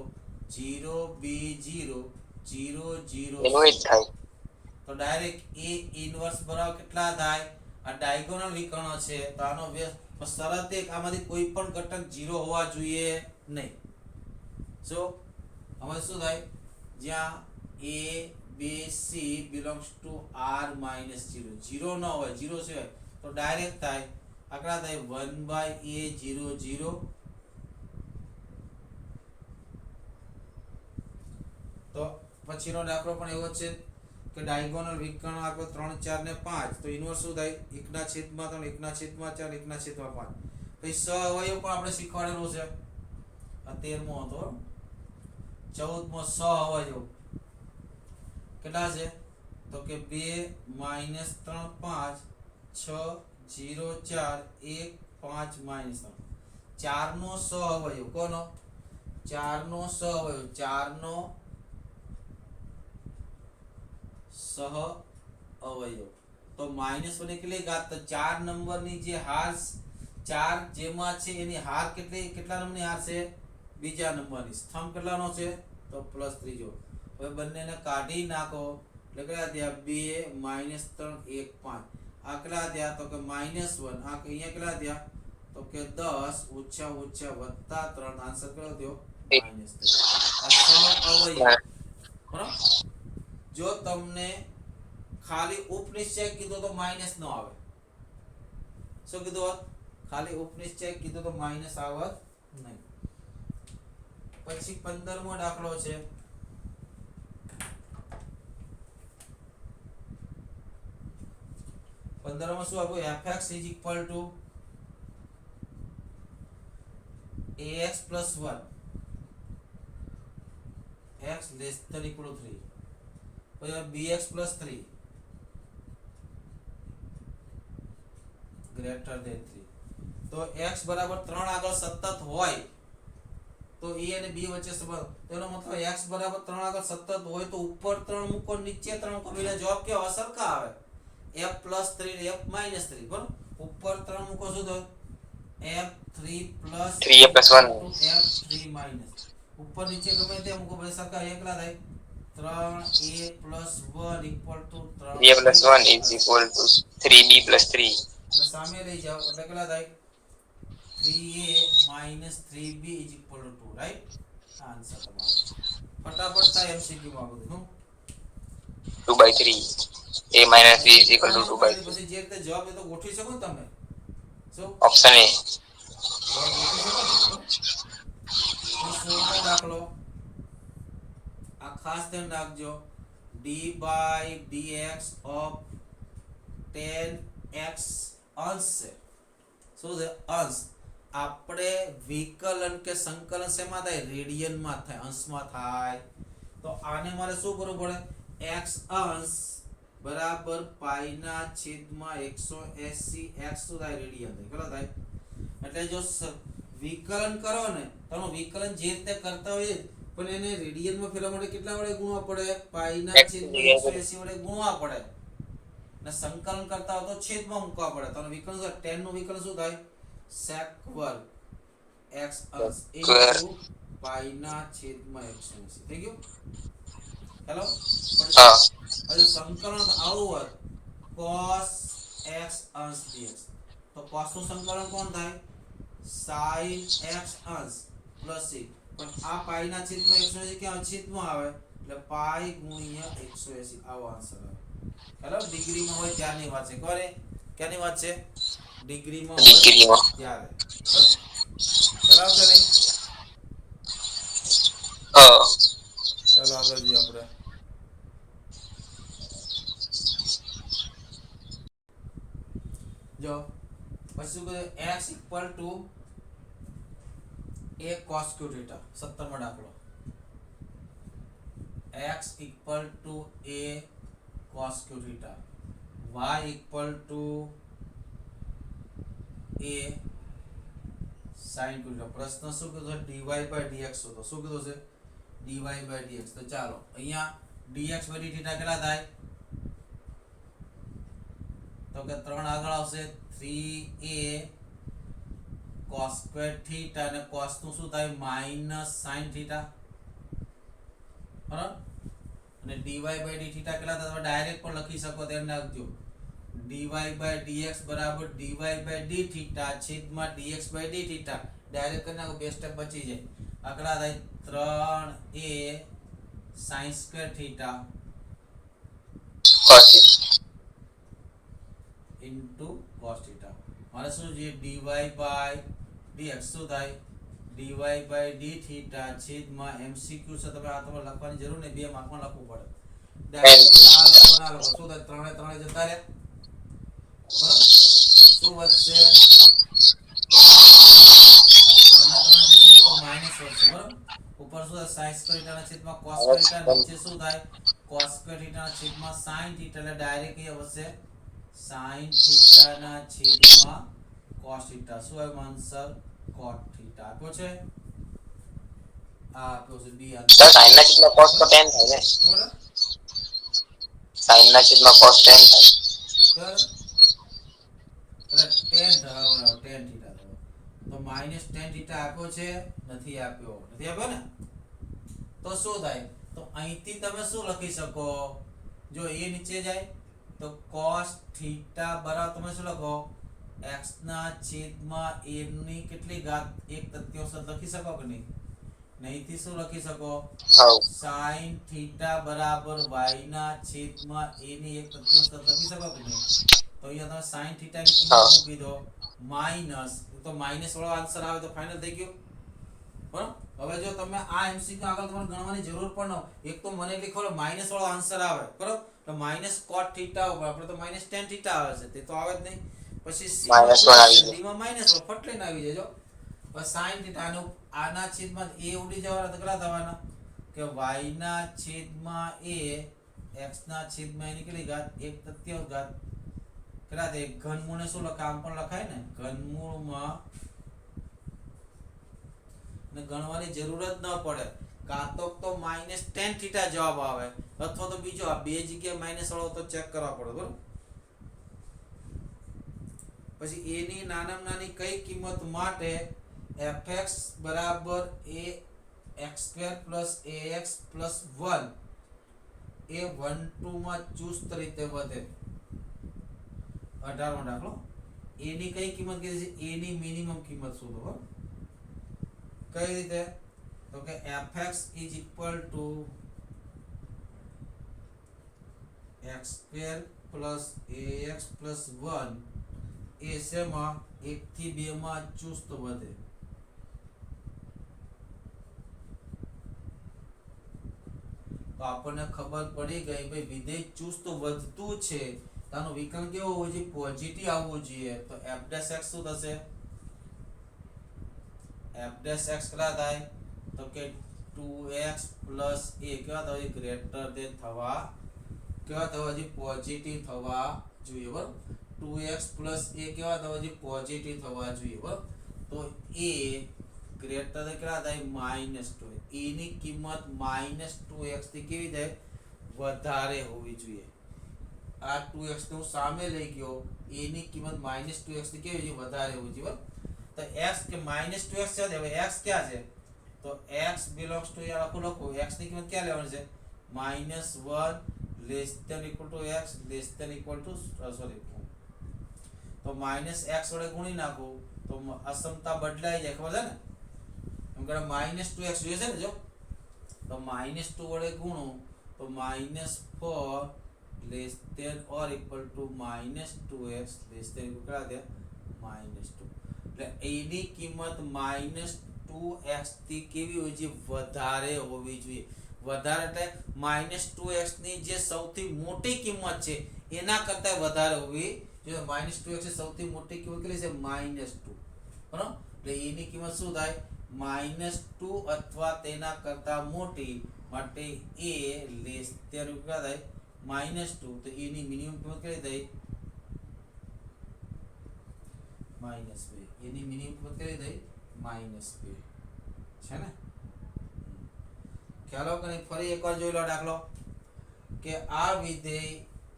Speaker 1: 0 b 0 0 0
Speaker 2: એનું એ જ થાય.
Speaker 1: તો ડાયરેક્ટ a ઇનવર્સ બરાબર કેટલા થાય? આ ડાયગોનલ વિકર્ણ છે તો આનો શરત એક, આમાંથી કોઈ પણ ઘટક 0 હોવા જોઈએ નહીં. સો હવે શું થાય? જ્યાં a b c belongs to r minus 0 0 ન હોય, 0 સિવાય તો ડાયરેક્ટ થાય આકડા થાય 1/a 0 0. તો પછીનો દાખલો પણ એવો છે કે ડાયગોનલ વિકર્ણ આપણે 3 4 ને 5, તો ઇનવર્સ શું થાય? 1/3 1/4 1/5. પછી સહઅવયવ પણ આપણે શીખવાડેલું છે. આ 13મો હતો. 14મો સહઅવયવ કેટલા છે? તો કે 2 -3 5 6 0 4 1 5 -3. 4 નો સહઅવયવ કોનો? 4 નો સહઅવયવ, 4 નો સહઅવયવ તો -1 કેટલી ઘાત? તો 4 નંબરની જે હાર 4 જેમાં છે એની હાર કેટલા નંબરની હાર છે? બીજા નંબરની. સ્તંભ કેટલાનો છે? તો +3. હવે બંનેને કાઢી નાખો એટલે કેટલા થયા? 2 -3 1 5. આ કેટલા થયા? તો કે -1. આ અહીંયા કેટલા થયા? તો કે 10 ઓછા ઓછા વત્તા 3. આન્સર કેટલો થયો? -3. આ સહઅવયવ. બરાબર? જો તમને ખાલી ઉપનિશ્ચય કીધો તો માઈનસ ન આવે. શું કીધું? ખાલી ઉપનિશ્ચય કીધો તો માઈનસ આવત નહીં. પછી 15મો દાખલો છે. 15માં શું આપ્યું? fx is equal to ax plus 1 x less than equal to 3. પછી bx plus 3 greater than 3. તો x બરાબર 3 આગળ સતત હોય તો a અને b વચ્ચે સંબંધ, તેનો મતલબ x બરાબર 3 આગળ સતત હોય તો ઉપર 3 મૂકો, નીચે 3 મૂકો, એટલે જવાબ કેવો સરખા આવે? f plus 3 ને f minus 3. બરાબર? ઉપર 3 મૂકો શું થાય? f3 plus
Speaker 2: 3a plus 1
Speaker 1: f3 minus. ઉપર નીચે ગમે તે મૂકો, ભાઈ સરખા એકલા થાય. 3a plus 1 equal to
Speaker 2: 3a plus 1 is equal to 3b plus 3.
Speaker 1: સામે લઈ જાઓ એટલે કેટલા થાય? 3a minus 3b is equal to 2. Right? Answer તમારો. ફટાફટ થાય એમસીક્યુ માં બધું.
Speaker 2: 2/3. a minus b is equal to 2/3.
Speaker 1: પછી જે રીતે જવાબ એ તો ગોઠવી શકો ને તમે. શું?
Speaker 2: Option A.
Speaker 1: જવાબ ગોઠવી શકો ને? પછી 16મો દાખલો. આ ખાસ ધ્યાન રાખજો. d/dx of 10x અંશ છે. શું છે? અંશ. આપણે વિકલન કે સંકલન શેમાં થાય? રેડિયનમાં થાય, અંશમાં થાય. તો આને મારે શું કરવું પડે? x અંશ બરાબર પાઈના છેદમાં 180 x શું થાય? રેડિયન થાય. કેટલો થાય? એટલે જો વિકલન કરો ને, તમે વિકલન જે રીતે કરતા હોય પણ એને રેડિયનમાં ફેરવવા માટે કેટલા વડે ગુણવા પડે? પાઈના છેદમાં 180 વડે ગુણવા પડે. ને સંકલન કરતા હોય તો છેદમાં મૂકવા પડે. તો વિકલન 10 નું વિકલન શું થાય? sec વર્ગ x અંશ ઇન્ટુ પાઈના છેદમાં 180. થઈ ગયું? હેલો? હવે સંકલન આવું હોય cos x અંશ dx. તો cos નું સંકલન કોણ થાય? sin x અંશ પ્લસ c. પણ આ પાઈના છેદમાં 180 ક્યાં છેદમાં આવે એટલે પાઈ ગુણ્યા 180 આવો આન્સર આવે. હેલો? ડિગ્રીમાં હોય ત્યારની વાત છે. કોને? ક્યાંની વાત છે? ડિગ્રીમાં હોય ત્યારે. ચલાવ કે નહીં? ચાલો આગળ જઈએ આપણે. જો પછી શું કહે? x equal to a cos q theta. 17મો દાખલો. x equal to a cos q theta. y equal to a sin q theta. પ્રશ્ન શું કીધો? dy/dx હતો. શું કીધું છે? dy/dx. તો ચાલો અહીંયા dx/d theta કેટલા થાય? તો કે 3 આગળ આવશે 3a cos સ્ક્વેર થીટા અને cos નું શું થાય માઈનસ sin થીટા બરાબર અને dy બાય d થીટા કેટલા થાય તમે ડાયરેક્ટ પણ લખી શકો તેમ નાખજો dy બાય dx બરાબર dy બાય d થીટા છેદમાં dx by d theta direct કરી નાખો બે સ્ટેપ બચી જાય આગળ થાય 3a sin square theta
Speaker 2: cos theta
Speaker 1: into cos theta મારે શું છે dy by dx શું થાય dy by d theta છેદમાં mcq છે તમે આ તમારે લખવાની જરૂર નહીં બે માર્કમાં લખવું પડે ડાયરેક્ટ આ લખો ના લખો શું થાય ત્રણે ત્રણે જતા રહ્યા બરાબર શું વધશે ત્રણે ત્રણે જશે તો માઈનસ વધશે બરાબર ઉપર શું થાય sin સ્ક્વેર થીટા ના છેદમાં cos સ્ક્વેર થીટા નીચે શું થાય cos સ્ક્વેર થીટા ના છેદમાં sin થીટા એટલે ડાયરેક્ટ એ આવશે sin થીટા ના છેદમાં cos થીટા શું આવ્યું આન્સર cot થીટા આપ્યો છે આ આપ્યો છે બી આન્સર
Speaker 2: સર sin ના છેદમાં cos તો tan થાય ને
Speaker 1: બરાબર
Speaker 2: sin ના છેદમાં cos tan થાય
Speaker 1: બરાબર એટલે tan ધરાવવાનો tan થીટા થયો તો માઈનસ tan થીટા આપ્યો છે નથી આપ્યો ને તો શું થાય તો અહીંથી તમે શું લખી શકો જો એ નીચે જાય તો cos થીટા બરાબર તમે શું લખો x ના છેદમાં a ની કેટલી ઘાત એક તૃતીયાંશ લખી શકો કે નહીં નહીંથી શું લખી શકો
Speaker 2: હા
Speaker 1: sin થીટા બરાબર y ના છેદમાં a ની એક તૃતીયાંશ લખી શકો કે નહીં તો અહીંયા તમે sin થીટા ની કિંમત મૂકી દો માઈનસ તો માઈનસ વાળો આન્સર આવે તો ફાઇનલ થઈ ગયું બરાબર હવે જો તમે આ એમસીક્યુ આગળ તમારે ગણવાની જરૂર પણ ન એક તો મને લખો માઈનસ વાળો આન્સર આવે બરાબર તો માઈનસ cot થીટા ઉપર આપણે તો માઈનસ tan થીટા આવે છે તે તો આવે જ નહીં પછી
Speaker 2: માઈનસ 1 આવી જાય
Speaker 1: માં માઈનસ ફટલીને આવી જાય જો બસ sin થીટા આના છેદમાં a ઉડી જવાના તો કેટલા થવાના કે y ના છેદમાં a x ના છેદમાં એની કેટલી ઘાત એક તૃતીયાંશ ઘાત કેટલા થાય ઘનમૂળને શું લખાય આમ પણ લખાય ને ઘનમૂળમાં ને ગણવાની જરૂર જ ન પડે કાં તો માઈનસ tan થીટા જવાબ આવે અથવા તો બીજો આ બે જગ્યાએ માઈનસ વાળો તો ચેક કરવા પડે બરોબર પછી a ની નાનામાં નાની કઈ કિંમત માટે fx બરાબર a x² + ax + 1 એ 1 2 માં ચુસ્ત રીતે વધે 18મો દાખલો a ની કઈ કિંમત કીધી છે a ની મિનિમમ કિંમત શોધો હો કઈ રીતે તો કે fx = x² + ax + 1 એ શેમાં 1 થી 2 માં ચુસ્ત વધે તો આપણને ખબર પડી ગઈ ભાઈ વિધેય ચુસ્ત વધતું છે તાનો વિકલ્પ કેવો હોવો જોઈએ પોઝિટિવ આવવો જોઈએ તો f' શું થશે f' કેટલા થાય તો કે 2x + a કેવા થવા જોઈએ ગ્રેટર ધેન થવા કેવા થવા જોઈએ પોઝિટિવ થવા જોઈએ બરાબર 2x + a કેવા થવા જોઈએ પોઝિટિવ થવા જોઈએ બરાબર તો a ગ્રેટર ધેન કેટલા થાય -2 a ની કિંમત -2x થી કેવી થાય વધારે હોવી જોઈએ આ 2x ને હું સામે લઈ ગયો a ની કિંમત -2x થી કેવી છે વધારે હોવી જોઈએ તો x કે -2x છે હવે x ક્યાં છે તો x belongs to યા લખો x ની કિંમત ક્યાં લેવાની છે -1 less than equal to x less than equal to sorry તો -x વડે ગુણી નાખો તો અસમતા બદલાઈ જાય ખબર છે ને એમ કે -2x જોઈએ છે ને જો તો -2 વડે ગુણો તો -4 less than or equal to -2x less than equal કેટલા થયા -2 એટલે a ની કિંમત -2x થી કેવી હોવી જોઈએ વધારે હોવી જોઈએ વધારે એટલે -2x ની જે સૌથી મોટી કિંમત છે એના કરતા વધારે હોવી જોઈએ -2x ની સૌથી મોટી કિંમત કેટલી છે -2 બરાબર એટલે a ની કિંમત શું થાય -2 અથવા તેના કરતા મોટી માટે a લેસ ધેન કેટલા થાય -2 તો a ની મિનિમમ કિંમત કેટલી થઈ -2 એની મિનિમમ કિંમત કેટલી થઈ -2 છે ને ખ્યાલ આવે કે ફરી એકવાર જોઈ લો દાખલો કે આ વિધેય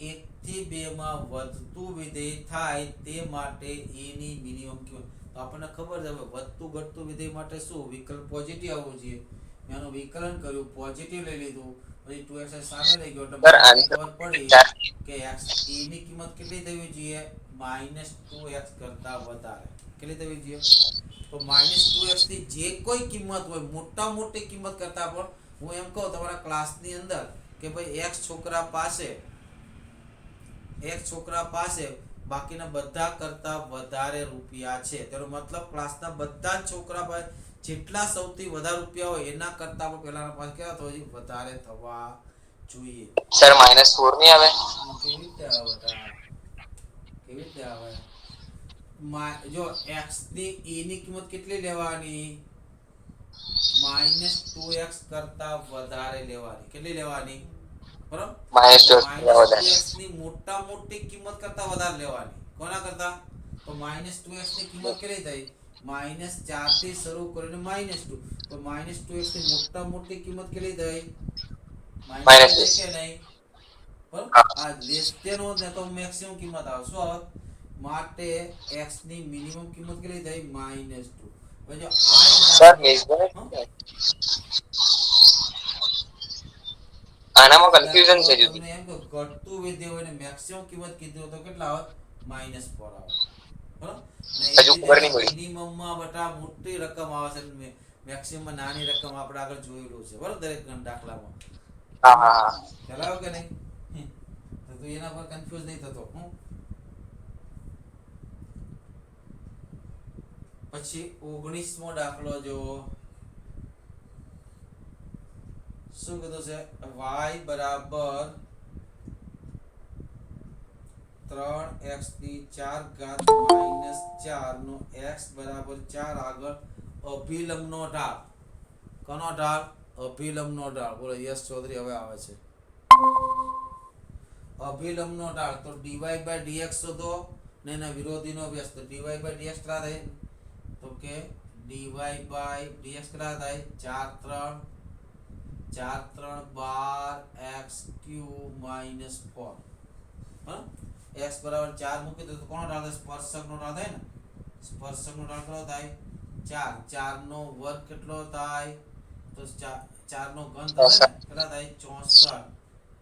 Speaker 1: 1 થી 2 માં વધતું વિધેય થાય તે માટે a ની મિનિમમ કિંમત. તો આપણને ખબર છે હવે વધતું ઘટતું વિધેય માટે શું વિકલ્પ પોઝિટિવ આવવો જોઈએ. મેં આનું વિકલન કર્યું, પોઝિટિવ લઈ લીધું, પછી 2x સામે લઈ ગયો એટલે
Speaker 2: સર
Speaker 1: મને
Speaker 2: આન્સર
Speaker 1: ખબર પડી
Speaker 2: 4
Speaker 1: કે x a ની કિંમત કેટલી થવી જોઈએ -2x કરતા વધારે. કેટલી થવી જોઈએ? તો -2x ની જે કોઈ કિંમત હોય, મોટા મોટી કિંમત કરતા પણ હું એમ કહું તમારા ક્લાસની અંદર કે ભાઈ એક છોકરા પાસે બાકીના બધા કરતા વધારે રૂપિયા છે, તેનો મતલબ ક્લાસના બધા જ છોકરા પાસે જેટલા સૌથી વધારે રૂપિયા હોય એના કરતા પણ પહેલાના પાસે કેવા થવા જોઈએ? વધારે થવા જોઈએ.
Speaker 2: સર -4 નહીં આવે?
Speaker 1: કેવી રીતે આવે બેટા? કેવી રીતે આવે? જો x ની a ની કિંમત કેટલી લેવાની? -2x કરતા વધારે લેવાની. કેટલી લેવાની? બરાબર?
Speaker 2: -2
Speaker 1: -2x ની મોટા મોટી કિંમત કરતા વધારે લેવાની. કોના કરતા? તો -2x ની કિંમત કેટલી થઈ? -4 થી શરૂ કરીને -2. તો -2x ની મોટા મોટી કિંમત કેટલી થઈ? -2 થઈ કે નહીં? બરાબર? આ લેસ ધેન હોત ને તો મેક્સિમમ કિંમત આવે. શું આવે? માટે x ની મિનિમમ કિંમત કેટલી થઈ? -2. હવે જો આ જ
Speaker 2: સર
Speaker 1: દાખલો, હં?
Speaker 2: આનામાં
Speaker 1: આ
Speaker 2: કન્ફ્યુઝન
Speaker 1: દાખલો
Speaker 2: છે જુદી.
Speaker 1: તમને એમ કે ઘટતું વિધેય હોય ને મેક્સિમમ કિંમત કીધી હોય તો કેટલા આવે? -4 આવે. બરાબર? અને એ જ
Speaker 2: હજુ ખબર
Speaker 1: રીતે
Speaker 2: નહીં પડી.
Speaker 1: મિનિમમ માં બટા મોટી રકમ આવે છે, મેક્સિમમ માં નાની રકમ આપણે આગળ જોયેલું છે. બરાબર? દરેક દાખલામાં.
Speaker 2: હા હા હા.
Speaker 1: ખ્યાલ આવ્યો કે નહીં? તો તું એના પર કન્ફ્યુઝ નહીં થતો. પછી 19મો દાખલો જો. શું કીધું છે? y બરાબર 3x ની 4 ઘાત -4 નો x બરાબર 4 આગળ અભિલંબનો ઢાળ. કોનો ઢાળ? અભિલંબનો ઢાળ. બોલો યશ ચૌધરી હવે આવે છે. અભિલંબનો ઢાળ તો dy/dx શોધો ને એના વિરોધીનો વ્યસ્ત. તો dy/dx કેટલા થાય? તો કે dy/dx કેટલા થાય? 4 3 12x³ - 4. હા, x બરાબર 4 મૂકી દો તો કોનો ઢાળ થાય? સ્પર્શકનો ઢાળ થાય ને. સ્પર્શકનો ઢાળ કેટલો થાય? 4. 4 નો વર્ગ કેટલો થાય? તો 4 નો ઘન થશે ને. કેટલા થાય? 64 -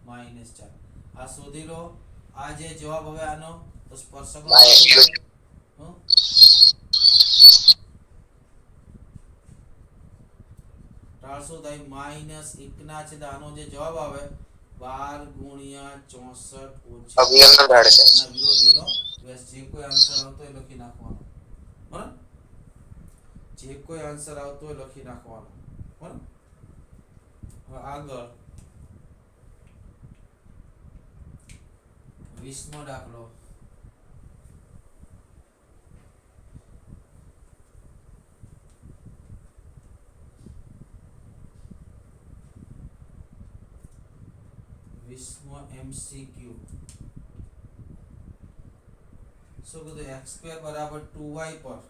Speaker 1: 4. આ શોધી લો. આ જે જવાબ હવે આનો તો સ્પર્શકનો ઢાળ શું થાય? ઢાળ શું થાય? -1 આનો જે જવાબ આવે 12 × 64 -
Speaker 2: અભિલંબનો ઢાળ છે.
Speaker 1: ના વિરોધીનો વ્યાસ. જે કોઈ આન્સર આવતો હોય લખી નાખવાનો. બરાબર? જે કોઈ આન્સર આવતો હોય લખી નાખવાનો. બરાબર? હવે આગળ 20મો દાખલો. MCQ. શું કીધું? x² બરાબર 2y પર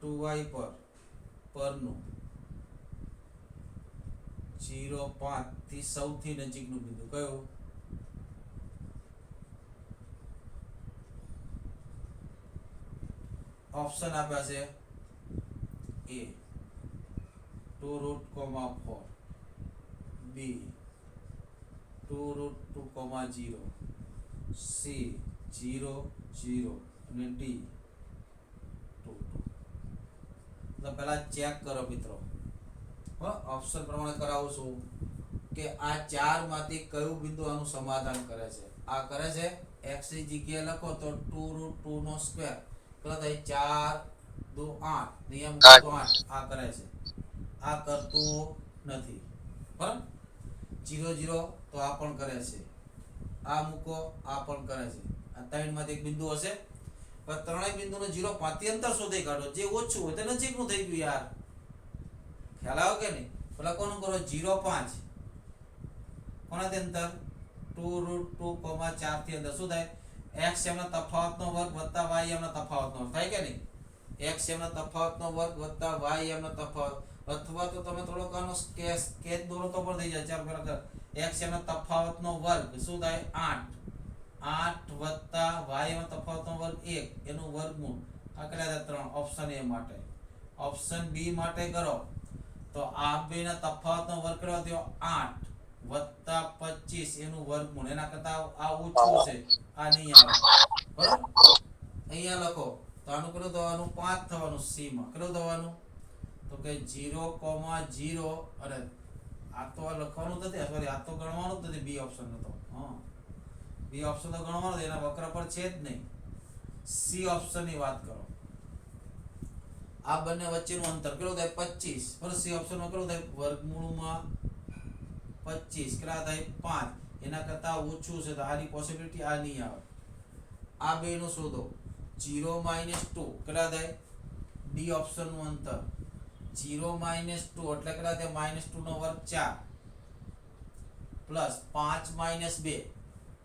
Speaker 1: 2y પરનું 0 5 થી સૌથી નજીકનું બિંદુ કયું? ઓપ્શન આપ્યા છે a 2√4, b 2√2, 0, c 0 0 અને d 2 2. તો પહેલા ચેક કરો મિત્રો. ઓપ્શન પ્રમાણે કરાવું છું કે આ ચાર માંથી કયું બિંદુ આનું સમાધાન કરે છે. આ કરે છે x ની જગ્યાએ લખો તો 2√2 નો સ્ક્વેર કેટલા થાય? 4 2 8. નિયમ 8. આ કરે છે. આ કરતું નથી. બરાબર? 0 0 તો આ પણ કરે છે. આ મૂકો, આ પણ કરે છે. આ ત્રણ માંથી એક બિંદુ હશે. પણ ત્રણેય બિંદુનો 0 5 થી અંતર શોધી કાઢો. જે ઓછું હોય તે નજીકનું થઈ ગયું યાર. ખ્યાલ આવ્યો કે નહીં? પેલા કોનું કરો? 0 5 કોનાથી અંતર? 2√2, 4 થી અંતર શું થાય? x એમના તફાવતનો વર્ગ વત્તા y એમના તફાવતનો વર્ગ થાય કે નહીં? x m ના તફાવતનો વર્ગ વત્તા y m નો તફાવત, અથવા તો તમે થોડોક આનો સ્કેચ દોરો તો પણ થઈ જાય. ચાલો બરાબર x m ના તફાવતનો વર્ગ શું થાય 8 વત્તા y m ના તફાવતનો વર્ગ 1 એનું વર્ગમૂળ આ કેટલા થાય 3. ઓપ્શન A માટે. ઓપ્શન B માટે કરો તો આ બેના તફાવતનો વર્ગ કેટલો થયો 8 વત્તા 25 એનું વર્ગમૂળ, એના કરતા આ ઓછું છે, આ નહીં આવે બરાબર. અહીંયા લખો તો આનું કેટલું થવાનું 5 થવાનું. C માં કેટલું થવાનું તો કે 0,0 અને આ તો લખવાનું નથી, સોરી આ તો ગણવાનું જ નથી. B ઓપ્શન હતો. હા B ઓપ્શન તો ગણવાનો જ, એના વક્ર પર છે જ નહીં. C ઓપ્શન ની વાત કરો. આ બંને વચ્ચેનું અંતર કેટલું થાય 25 પર C ઓપ્શન માં કેટલું થાય વર્ગમૂળમાં 25 કેટલા થાય 5, એના કરતા ઓછું છે તો આની પોસિબિલિટી આ નહીં આવે. આ બે નું શોધો 0 - 2 કેટલા થાય D ઓપ્શન નું અંતર 0 - 2 એટલે કેટલા થાય -2 નો વર્ગ 4 પ્લસ 5 - 2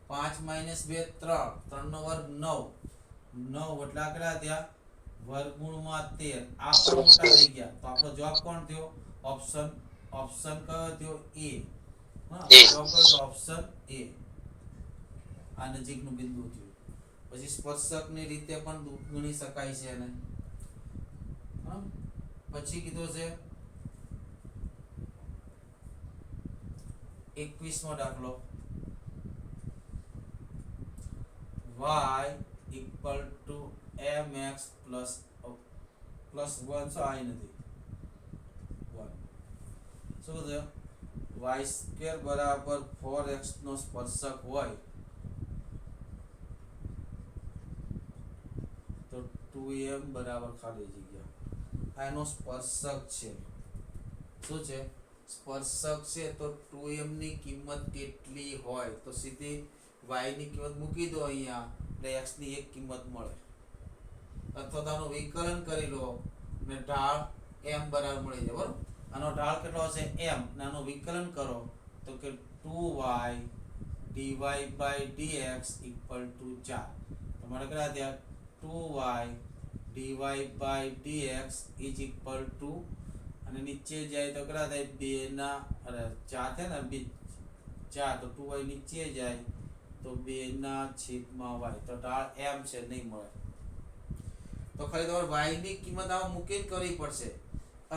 Speaker 1: 5 - 2 3 3 નો વર્ગ 9 એટલે આ કેટલા થયા વર્ગમૂળમાં 13. આ પણ મોટા થઈ ગયા તો આપણો જવાબ કોણ થયો ઓપ્શન કયો થયો A. હા જવાબ કયો તો ઓપ્શન A. આ નજીકનું બિંદુ થયું. પછી સ્પર્શકની રીતે પણ ગણી શકાય છે એને. હા પછી કીધું છે 21મો દાખલો y = mx plus 1 સો આઈ નથી 1 શું છે y² બરાબર 4x નો સ્પર્શક હોય તો 2m બરાબર ખાલી જગ્યા આ એનો સ્પર્શક છે. શું છે સ્પર્શક છે તો 2m ની કિંમત કેટલી હોય તો સીધી y ની કિંમત મૂકી દો અહીંયા એટલે x ની એક કિંમત મળે, અથવા તો આનું વિકલન કરી લો ને ઢાળ m બરાબર મળી જાય બરોબર. આનો ઢાળ કેટલો હશે m ને આનું વિકલન કરો તો કે 2y dy/dx = 4. તમારે કેટલા થયા 2y dy/dx = અને નીચે જાય તો કેટલા થાય 2 ના અરે 4 થાય ને 4 તો 2y નીચે જાય તો 2 ના છેદમાં y તો ઢાળ m છે નહીં મળે. તો ખાલી તમારે y ની કિંમત આમાં મૂકીને કરવી પડશે,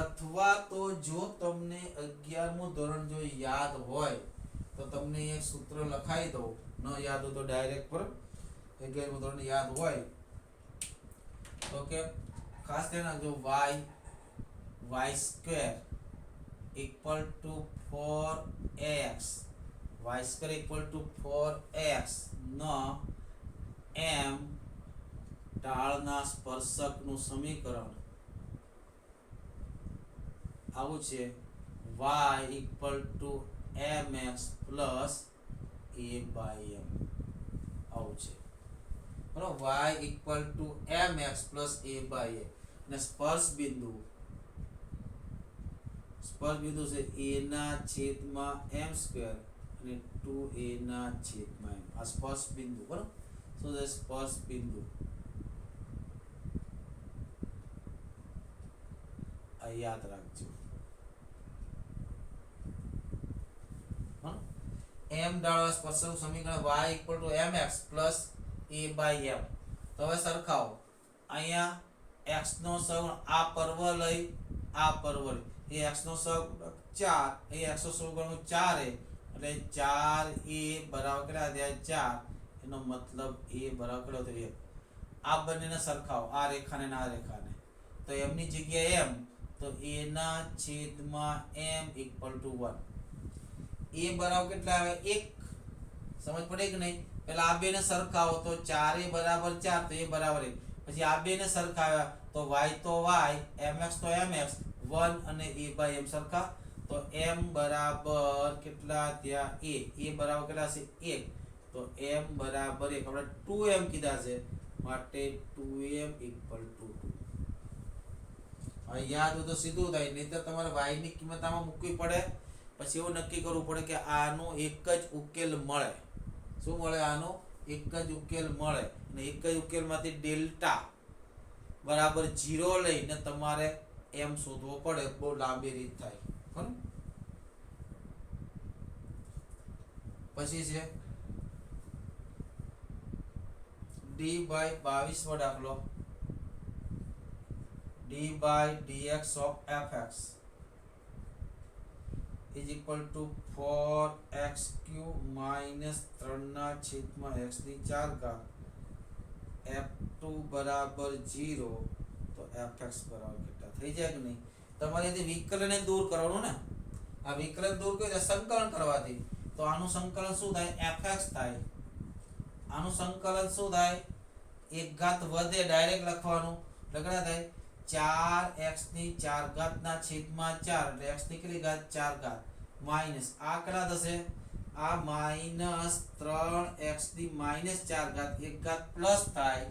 Speaker 1: અથવા તો જો તમને 11મું ધોરણ જો યાદ હોય તો તમને એક સૂત્ર લખાઈ દો, ન યાદ હોય તો ડાયરેક્ટ પર 11મું ધોરણ યાદ હોય તો કે ખાસ ધ્યાન રાખજો y² = 4x y² = 4x નો m ઢાળના સ્પર્શકનું સમીકરણ આવું છે y = mx plus a/m આવું છે બરાબર. y = mx plus a/m અને સ્પર્શ બિંદુ છે a ના છેદમાં m² અને 2a ના છેદમાં m. આ સ્પર્શ બિંદુ બરાબર. શું છે સ્પર્શ બિંદુ આ યાદ રાખજો. m ઢાળવા સ્પર્શક સમીકરણ y = mx plus a/m. તો હવે સરખાવો અહીંયા x નો સહગુણક આ પર્વ લઈ આ પર્વ લઈ એ x નો સહગુણક 4 એ x નો સહગુણક 4 એટલે 4a બરાબર કેટલા થયા 4 એનો મતલબ a બરાબર કેટલો થયો 1. આ બંનેને સરખાવો આ રેખાને અને આ રેખાને તો m ની જગ્યાએ m તો a ના છેદમાં m = 1. a બરાબર કેટલા આવે 1. સમજ પડે કે નહીં. પેલા આ બેને સરખાવો તો 4a બરાબર 4 તો a બરાબર 1. પછી આ બેને સરખાવ્યા તો y તો y mx તો mx 1 અને a/m સરખા તો m બરાબર કેટલા થયા a બરાબર કેટલા છે 1 તો m બરાબર 1. આપણે 2m કીધા છે માટે 2m = 2. હવે યાદ હોય તો સીધું થાય, નહીંતર તમારે y ની કિંમત આમાં મૂકવી પડે. પછી એવું નક્કી કરવું પડે કે આનો એક જ ઉકેલ મળે. શું મળે આનો એક જ ઉકેલ મળે અને એક જ ઉકેલમાંથી ડેલ્ટા બરાબર 0 લઈને તમારે m શોધવો પડે, બહુ લાંબી રીત થાય. બરાબર. પછી છે d/22 નો દાખલો, d/dx of fx is equal to 4x³ minus 3/x ની 4 ઘાત f2 બરાબર 0, તો fx બરાબર કેટલા થઈ જાય કે નહીં? તમારે જે વિકલન દૂર કરવાનું ને, આ વિકલન દૂર કરી સંકલન કરવાથી, તો આનું સંકલન શું થાય? fx થાય. આનું સંકલન શું થાય? એક ઘાત વધે, ડાયરેક્ટ લખવાનું, લખણા થાય 4x ની 4 ઘાત ના છેદમાં 4, એટલે x ની કેટલી ઘાત? 4 ઘાત, માઈનસ આ કેટલા થશે? આ માઈનસ 3x ની માઈનસ 4 ઘાત, એક ઘાત પ્લસ થાય,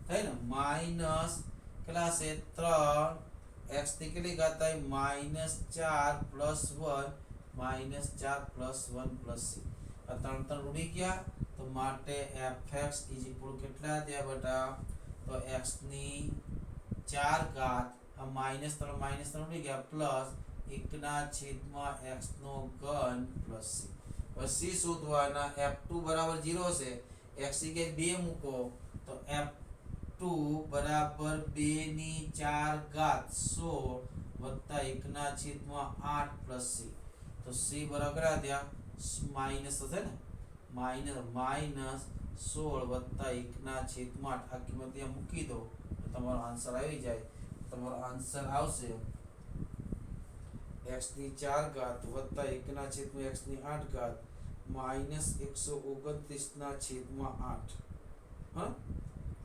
Speaker 1: થાય ને, માઈનસ કેટલા છે? 3x ની કેટલી ઘાત થાય? Minus 4 plus 1, minus 4 plus 1 plus c. આ ત્રણ ત્રણ ઉડી ગયા, તો માટે fx ઇઝ ઇક્વલ કેટલા થયા બેટા? તો x ની 4 ઘાત, આ માઈનસ 3 ઉડી ગયા, પ્લસ 1/x નો ઘન પ્લસ c. પછી શોધવાના f2 બરાબર 0 છે, x ની જગ્યાએ 2 મૂકો, તો f2 બરાબર 2 ની 4 ઘાત 16 વત્તા 1/8 પ્લસ c. તો c બરાબર થયા માઈનસ થશે ને, માઈનસ 16 વત્તા 1/8. આ કિંમત ત્યાં મૂકી દો તો તમારો આન્સર આવી જાય. તમારો આન્સર આવશે x ની 4 ઘાત વત્તા 1/x ની 8 ઘાત માઈનસ 129/8. હા,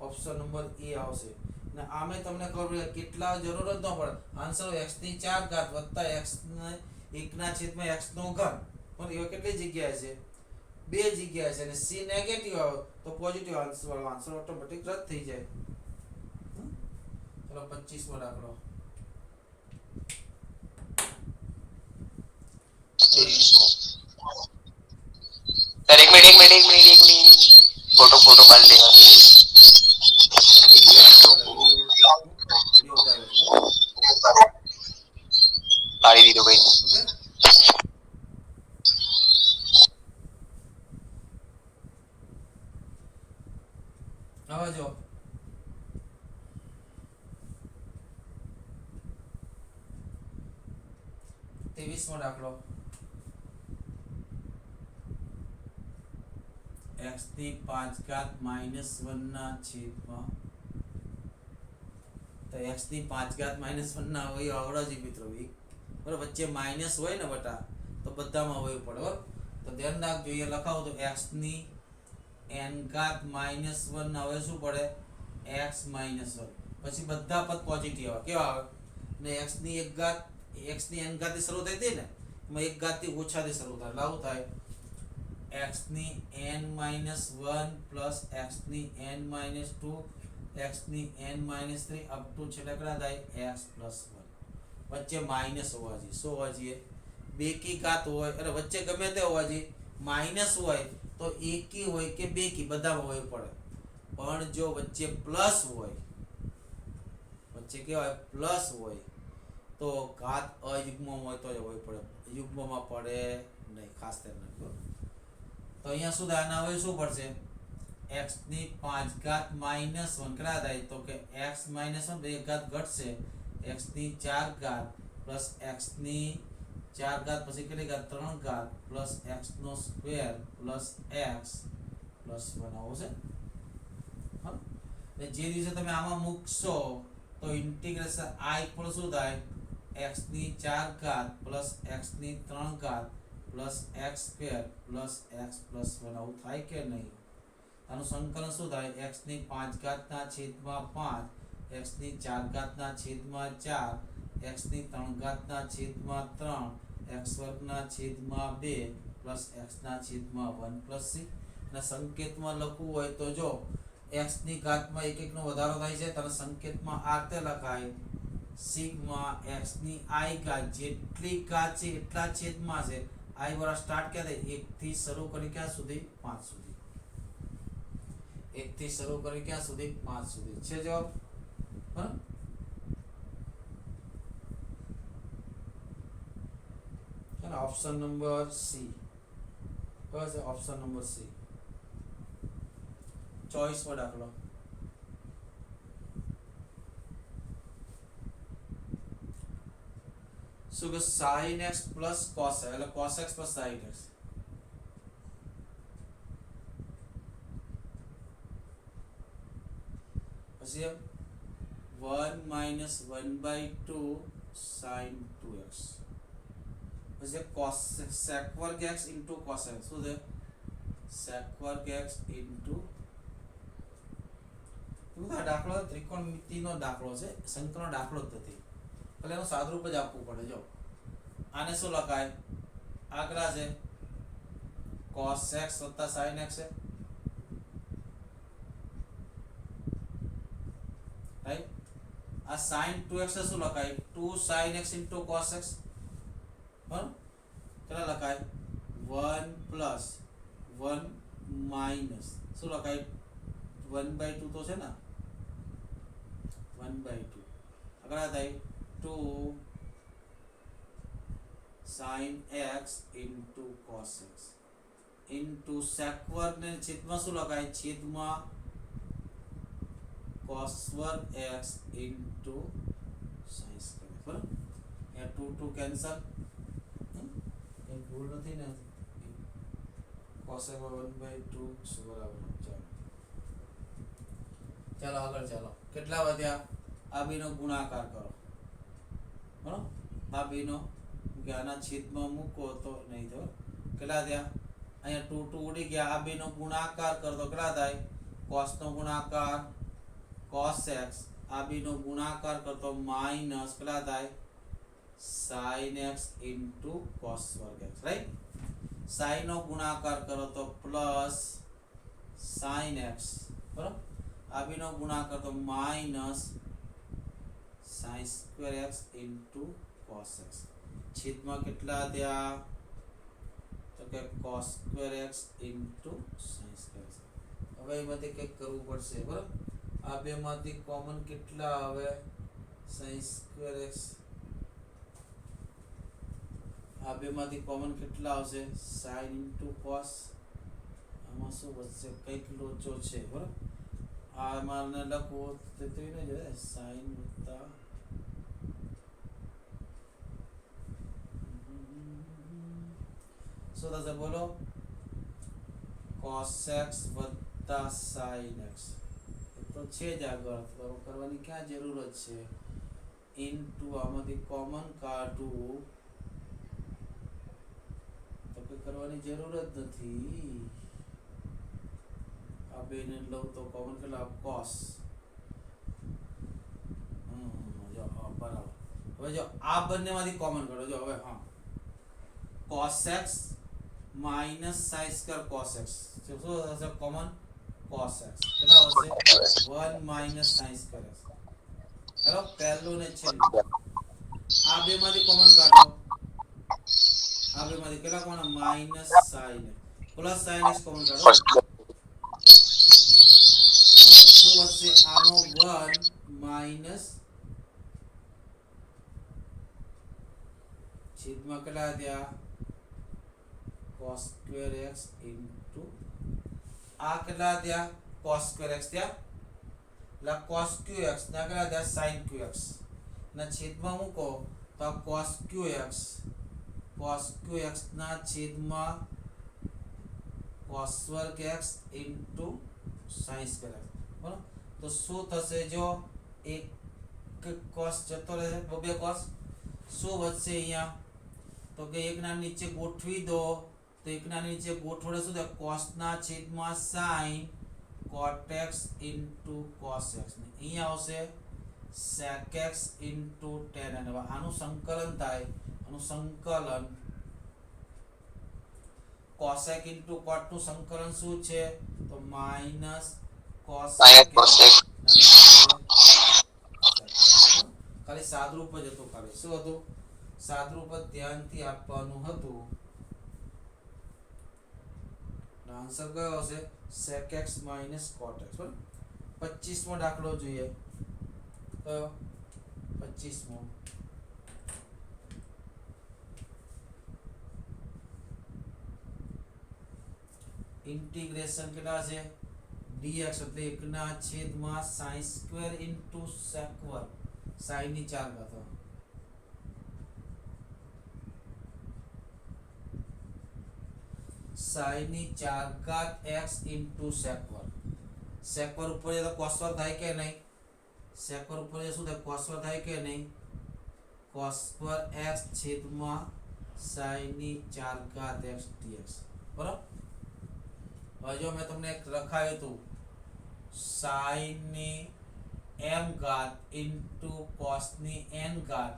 Speaker 1: ઓપ્શન નંબર એ આવશે. ને આમે તમને ખબર પડે કેટલા જરૂર જ ન પડે, આન્સર x ની 4 ઘાત વત્તા x ને 1/x નો ઘન. પણ એ કેટલી જગ્યાએ છે? 2 જગ્યાએ છે, અને c નેગેટિવ આવે તો પોઝિટિવ આન્સર વાળો આન્સર ઓટોમેટિક રદ થઈ જાય. ચલો 25 મો દાખલો.
Speaker 2: सर एक मिनट फोटो फोटो काट लेगा.
Speaker 1: વિડિયો ઉતારે છે.
Speaker 2: પાડી દીધો ભાઈ.
Speaker 1: ઓકે, હવે જો 23 મો દાખલો. x ની 5 ઘાત માઈનસ 1 ના છેદમાં, તો x ની 5 ઘાત માઈનસ 1 ના હોય આવડા મિત્રો, બરાબર, વચ્ચે માઈનસ હોય ને બટા, તો બધામાં હોય પડે. બરાબર, તો ધ્યાન રાખજો, એ લખાવો તો x ની n ઘાત માઈનસ 1 ના હોય શું પડે? x minus 1. પછી બધા પદ પોઝિટિવ આવે. કેવા આવે? ને x ની 1 ઘાત, x ની n ઘાત થી શરૂ થઈ હતી ને, એમાં 1 ઘાત થી ઓછાથી શરૂ થાય, લાવું થાય x ની n minus 1 plus x ની n minus 2, x ની n minus 3 up to છેલ્લે કેટલા થાય? x plus 1. વચ્ચે માઇનસ હોવા જોઈએ. શું હોવા જોઈએ? બેકી ઘાત હોય, એટલે વચ્ચે ગમે તે હોવા જોઈએ. માઇનસ હોય તો એકી હોય કે બેકી બધામાં હોય પડે. પણ જો વચ્ચે પ્લસ હોય, વચ્ચે કેવાય પ્લસ હોય, તો ઘાત અયુગ્મ હોય તો હોય પડે, યુગ્મમાં પડે નહીં, ખાસ ધ્યાન રાખજો. તો અહીંયા શું થાય? આના હવે શું પડશે? x ની 5 ઘાત માઈનસ 1 કેટલા થાય? તો કે x માઈનસ 1 એક ઘાત ઘટશે, x ની 4 ઘાત પ્લસ x ની 4 ઘાત પછી કેટલી ઘાત? 3 ઘાત પ્લસ x નો સ્ક્વેર પ્લસ x પ્લસ 1 આવશે. હા, એટલે જે દિવસે તમે આમાં મૂકશો તો ઇન્ટિગ્રેશન i ઇક્વલ શું થાય? x ની 4 ઘાત પ્લસ x ની 3 ઘાત plus x square plus x plus 1 આવું થાય કે નહીં? આનું સંકલન શું થાય? x ની 5 ઘાત ના છેદમાં 5, x ની 4 ઘાત ના છેદમાં 4, x ની 3 ઘાત ના છેદમાં 3, x વર્ગ ના છેદમાં 2 પ્લસ x ના છેદમાં 1 પ્લસ c. અને સંકેતમાં લખવું હોય તો જો x ની ઘાતમાં એક એકનો વધારો થાય છે, ત્યારે સંકેતમાં આ રીતે લખાય સિગ્મા x ની i ઘાત, જેટલી ઘાત છે એટલા છેદમાં છે. i વાળા સ્ટાર્ટ ક્યાં થાય? 1 થી શરૂ કરી ક્યાં સુધી? 5 સુધી. 1 થી શરૂ કરી ક્યાં સુધી? 5 સુધી છે જવાબ. બરાબર. ચાલો ઓપ્શન નંબર સી, બસ ઓપ્શન નંબર સી ચોઈસમાં દાખલો. શું કે sin x plus cos x એટલે cos x plus sin x. પછી 1 માઇનસ 1/2 sin 2x. પછી cos sec વર્ગ x into cos x. શું છે? sec વર્ગ x into આ દાખલો ત્રિકોણમિતિનો દાખલો છે, સંકલનનો દાખલો જ નથી એટલે એનું સાદુરૂપ જ આપવું પડે. જો આને શું લખાય? આગળ છે cos x વત્તા sin x છે, રાઈટ. આ sin 2x શું લખાય? 2 sin x into cos x. બરાબર. કેટલા લખાય? 1 પ્લસ 1 માઇનસ શું લખાય? 1/2 તો છે ને, 1/2 આગળ થાય 2 sin x into cos x into sec વર્ગ ને છેદમાં શું લખાય? છેદમાં cos વર્ગ x into sin સ્ક્વેર. બરાબર. એ 2 કેન્સલ, એ ભૂલ નથી ને? cos x 1/2 બરાબર. ચાલો આગળ ચાલો. કેટલા વધ્યા? આ બેનો ગુણાકાર કરો. બરાબર. આ બેનો આના છેદમાં મૂકો તો નહીં થાય. કેટલા થયા? અહીંયા 2 ઉડી ગયા. આ બેનો ગુણાકાર કરો તો કેટલા થાય? cos નો ગુણાકાર cos x, આ બેનો ગુણાકાર કરતો માઈનસ કેટલા થાય? sin x into cos વર્ગ x, રાઈટ. sin નો ગુણાકાર કરો તો પ્લસ sin x, બરાબર. આ બેનો ગુણાકાર તો minus sin square x into cos x. છેદમાં કેટલા થયા? તો કે cos square x into sin square x. હવે એમાંથી કંઈક કરવું પડશે. બરાબર. આ બેમાંથી કોમન કેટલા આવે? sin square x. આ બેમાંથી કોમન કેટલા આવશે? sin into cos. આમાં શું વધશે? કંઈક લોચો છે. બરાબર. આમાં લખવો તો એને જોઈએ sin વત્તા શું થશે? બોલો. cos x વત્તા sin x. તો છે જ આગળ, તો કરવાની ક્યાં જરૂરત છે? ઇન્ટુ આમાંથી કોમન કાઢવું તો કે કરવાની જરૂર જ નથી. આ બેને લઉં તો કોમન કેટલા? cos. જો બરાબર. હવે જો આ બંનેમાંથી કોમન કાઢો. જો હવે હા, cos x minus sin square cos x. શું થશે કોમન? cos x. કેટલા આવશે? 1 minus sin square x. Hello, પહેલું ને છેલ્લું આ બેમાંથી કોમન કાઢો. આ બેમાંથી કેટલા common? Minus sin plus sin x common કાઢો. શું વધશે? આનો 1 માઇનસ છેદમાં કેટલા થયા? cos સ્ક્વેર x into આ કેટલા થયા? cos સ્ક્વેર x થયા. એટલે cos qx ના કેટલા થયા? sin qx ના છેદમાં મૂકો તો cos qx ના છેદમાં cos વર્ગ x into sin square x. બરાબર. તો શું થશે? જો એક cos જતો રહેશે, બે cos. શું વધશે અહીંયા? તો કે એકના નીચે ગોઠવી દો તો એકના નીચે ગોઠવડે શું થાય? cos ના છેદમાં sin cot x into cos x. અહીંયા આવશે sec x into tan. અને આનું સંકલન થાય, આનું સંકલન cos x into cot નું સંકલન શું છે? તો માઈનસ cos ખાલી સાદરૂપ જ હતું. ખાલી શું હતું? સાદરૂપ જ ધ્યાનથી આપવાનું હતું. આન્સર કયો આવશે? sec x minus cot x. બરાબર. 25મો દાખલો જોઈએ. કયો 25મો ઇન્ટિગ્રેશન કેટલા છે dx એટલે 1/sin² * sec² sin ની 4 ઘાત sin ની 4 ઘાત x * sec² sec² ઉપર એ તો cos² થાય કે નહીં sec² ઉપર એ શું થાય cos² થાય કે નહીં cos² x છેદમાં sin ની 4 ઘાત x dx બરાબર હવે જો મેં તમને એક લખાયું હતું sin ની m ઘાત * cos ની n ઘાત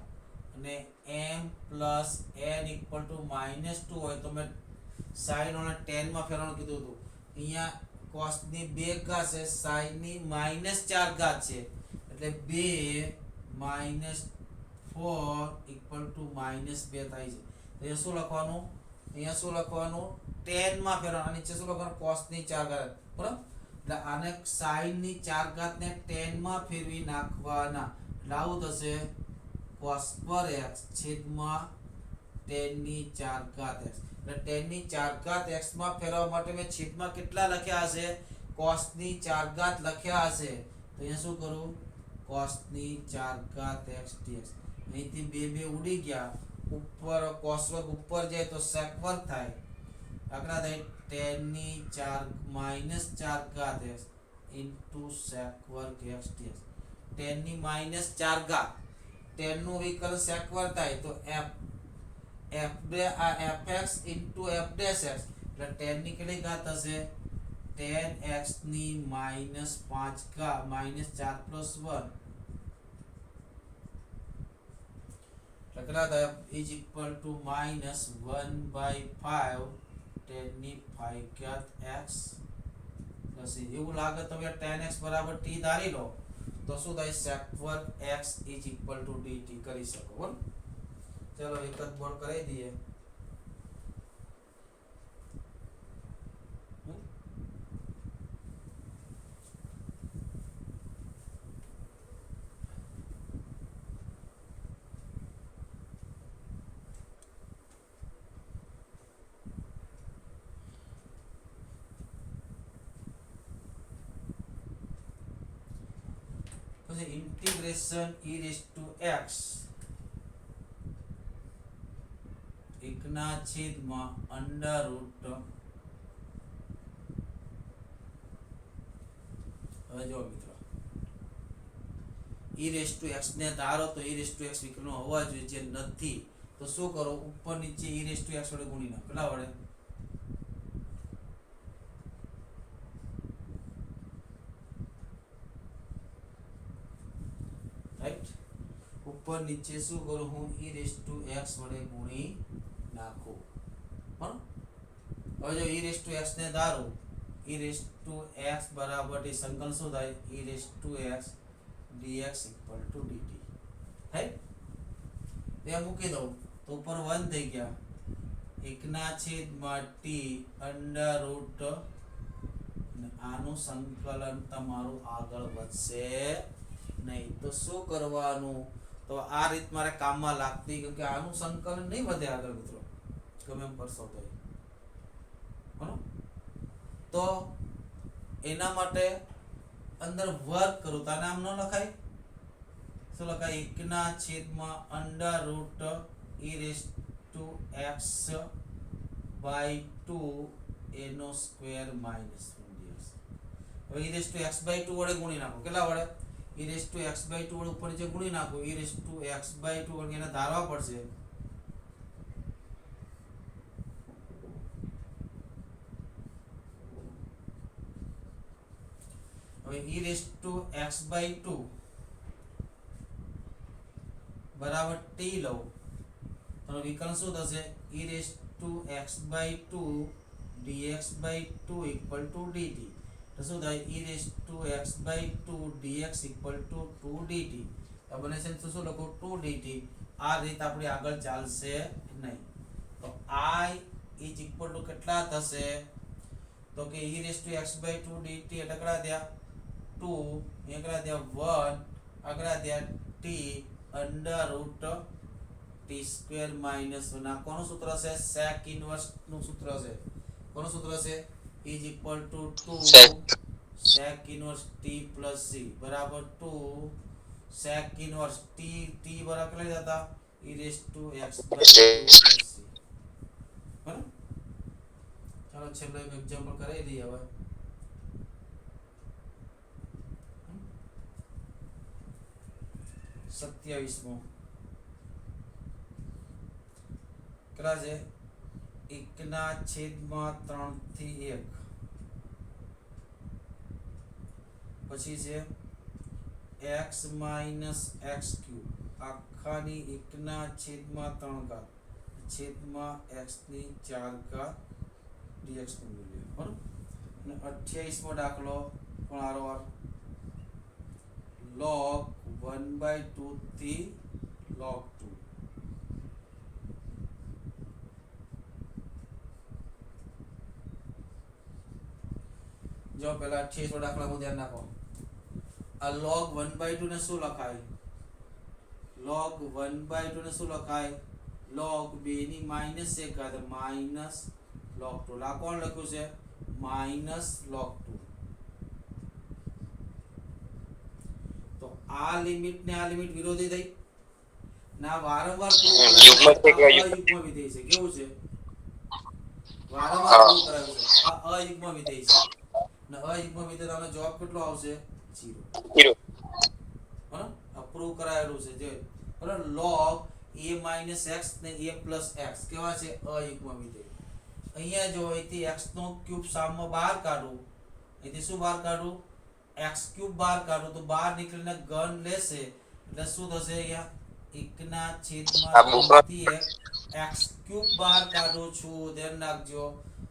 Speaker 1: અને m + n = -2 હોય તો મેં sin અને tan માં ફેરવવાનું કીધું હતું અહીંયા cos ની 2 ઘાત છે sin ની -4 ઘાત છે એટલે 2 - 4 = -2 થાય છે તો એ શું લખવાનું અહીંયા શું લખવાનું tan માં ફેરવવાનું નીચે શું લખવાનું cos ની 4 ઘાત બરાબર એટલે આને sin ની 4 ઘાત ને tan માં ફેરવી નાખવાના એટલે આવું થશે cos² x છેદમાં tan ની 4 ઘાત x એટલે tan ની 4 ઘાત x માં ફેરવવા માટે મેં છેદમાં કેટલા લખ્યા હશે cos ની 4 ઘાત લખ્યા હશે તો અહીંયા શું કરું cos ની 4 ઘાત x dx અહીંથી 2 ઉડી ગયા ઉપર cos² ઉપર જાય તો sec² થાય આગળ થાય tan ની 4 - 4 ઘાત x * sec² x dx tan ની -4 ઘાત tan નું વિકલન sec² થાય તો fx * f dash x એટલે tan ની કેટલી ઘાત હશે tan x ની -5 ઘાત -4 + 1 કેટલા થાય = -1/5 tan ની 5 ઘાત x પ્લસ એવું લાગે તો કે tan x = t ધારી લો તો શું થાય sec² x = dt કરી શકો બરાબર ચલો એક જ બોર્ડ કરી દઈએ પછી ઇન્ટિગ્રેશન e⁻x 1/√. હવે જો મિત્રો e⁻x ને ધારો તો e⁻x વિકલ્પનો હોવા જોઈએ જે નથી તો શું કરો ઉપર નીચે e⁻x વડે ગુણી નાખો કેટલા વડે રાઈટ ઉપર નીચે શું કરું હું e⁻x વડે ગુણી નાખું બરાબર હવે જો e⁻x ને ધારો e⁻x બરાબર સંકલન શું થાય e⁻x dx = dt રાઈટ તે મૂકી દઉં તો ઉપર 1 થઈ ગયા 1/t √ આનું સંકલન તમારું આગળ વધશે નહીં તો શું કરવાનું તો આ રીત મારે કામમાં લાગતી કેમ કે આનું સંકલન નહીં વધે આગળ મિત્રો ગમે એમ કરશો તો બરાબર તો એના માટે અંદર વર્ગ કરું તો આને આમ ન લખાય શું લખાય 1/e⁻x/2 એનો સ્ક્વેર માઈનસ 1 હવે e⁻x/2 વડે ગુણી નાખો કેટલા વડે e⁻x/2 વડે ઉપર જે ગુણી નાખો e⁻x/2 વડે એને ધારવા પડશે હવે e⁻x/2 બરાબર t લઉં તો વિકલ્પ શું થશે e⁻x/2 dx/2 = dt તો શું થાય e⁻x/2 dx = 2dt આ બને છે તો શું લખો 2dt આ રીત આપણી આગળ ચાલશે નહીં તો I = કેટલા થશે તો કે e⁻x/2 dt એટલે કેટલા થયા 2 અહીંયા કેટલા થયા 1 આગળ ત્યાં t √t² - 1 આ કોનું સૂત્ર છે? sec ઇનવર્સ નું સૂત્ર છે. કોનું સૂત્ર છે? is equal to 2
Speaker 2: sec
Speaker 1: sec inverse t plus c બરાબર 2 sec ઇનવર્સ t બરાબર કેટલા લીધા હતા? e raised to x by 2 plus c. બરાબર. ચાલો છેલ્લો એક એક્ઝામ્પલ કરી દઈએ હવે. 27મો કેટલા છે? 1/3 થી 1 પછી છે x minus x³ આખાની 1/3 છેદમાં x ની 4 dx નું મૂલ્ય. બરાબર. અને 28મો દાખલો પણ આરોવાર log 1/2 થી log 2. જો પહેલા 28મો દાખલામાં ધ્યાન રાખો. આ log 1/2 ને શું લખાય? log 1/2 ને શું લખાય? log 2 ની -1 ઘાત માઈનસ log 2. આ કોણ લખ્યું છે? Minus log 2. તો આ લિમિટ ને આ લિમિટ વિરોધી થઈ. ના વારંવાર પ્રૂવ અયુગ્મ વિધેય છે. કેવું છે? વારંવાર પ્રૂવ કરાવ્યું છે. આ અયુગ્મ વિધેય છે. ને અયુગ્મ વિધેયનો જવાબ કેટલો આવશે? 0. બરાબર. આ પ્રૂવ કરાયેલું છે જે બરાબર. log a - x ને a + x કેવા છે? અયુગ્મ વિધેય. અહીંયા જો અહીંથી x નો ક્યુબ સામમાં બહાર કાઢું, અહીંથી શું બહાર કાઢું? x³ બહાર કાઢું તો બહાર નીકળીને ઘન લેશે એટલે શું થશે? અહીંયા 1/3 થી 1 x³ બહાર કાઢું છું. ધ્યાન રાખજો.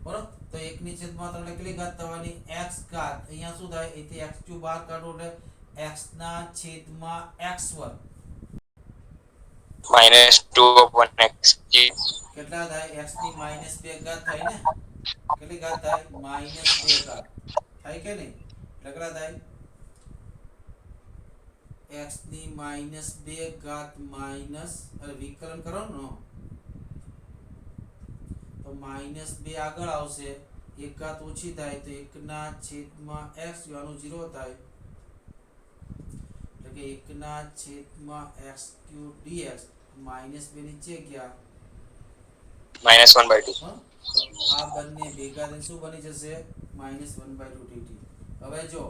Speaker 1: બરાબર. તો 1/3 એટલે કેટલી ઘાત થવાની? x ઘાત. અહીંયા શું થાય? અહીંથી x³ બહાર કાઢું એટલે x/(x²)
Speaker 2: -2/x
Speaker 1: કેટલા થાય? x ની -2 ઘાત થાય ને? કેટલી ઘાત થાય? -2 ઘાત થાય કે નહીં? કેટલા થાય? x ની -2 ઘાત માઈનસ અરે વિકલન કરો ને તો -2 આગળ આવશે, એક ઘાત ઓછી થાય તો 1/x આનું 0 થાય એટલે કે 1/x³ dx -2 નીચે ગયા
Speaker 2: -1/2.
Speaker 1: તો આ બંને ભેગા થઈને શું બની જશે? -1/2 dt. હવે જો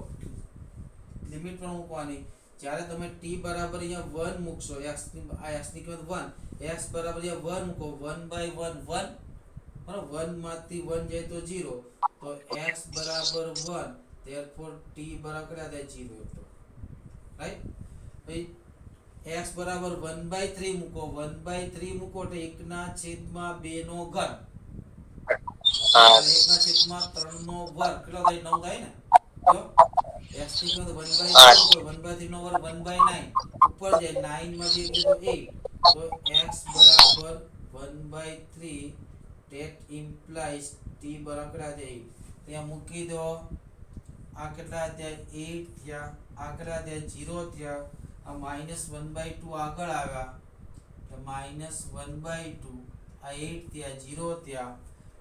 Speaker 1: લિમિટ પણ મૂકવાની. જ્યારે તમે t બરાબર અહીંયા 1 મૂકશો, x ની કિંમત 1, x બરાબર અહીંયા 1 મૂકો, 1/1 1 બરાબર. 1 માંથી 1 જાય તો 0, તો x બરાબર 1, therefore t બરાબર કેટલા થાય? 0. રાઈટ. પછી x બરાબર 1/3 મૂકો, 1/3 મૂકો એટલે 1/2 નો ઘન 1/3 નો વર્ગ કેટલો થાય? 9 થાય ને? જો x ની કિંમત 1/3 નો વર્ગ 1/9 ઉપર જાય, 9 માંથી 1 જાય તો 8, તો x બરાબર 1/3 that implies t બરાબર કેટલા થાય? ત્યાં મૂકી દો. આ કેટલા થયા? 8 થયા. આ કેટલા થયા? 0 થયા. આ -1/2 આગળ આવ્યા તો -1/2, આ 8 થયા, 0 થયા.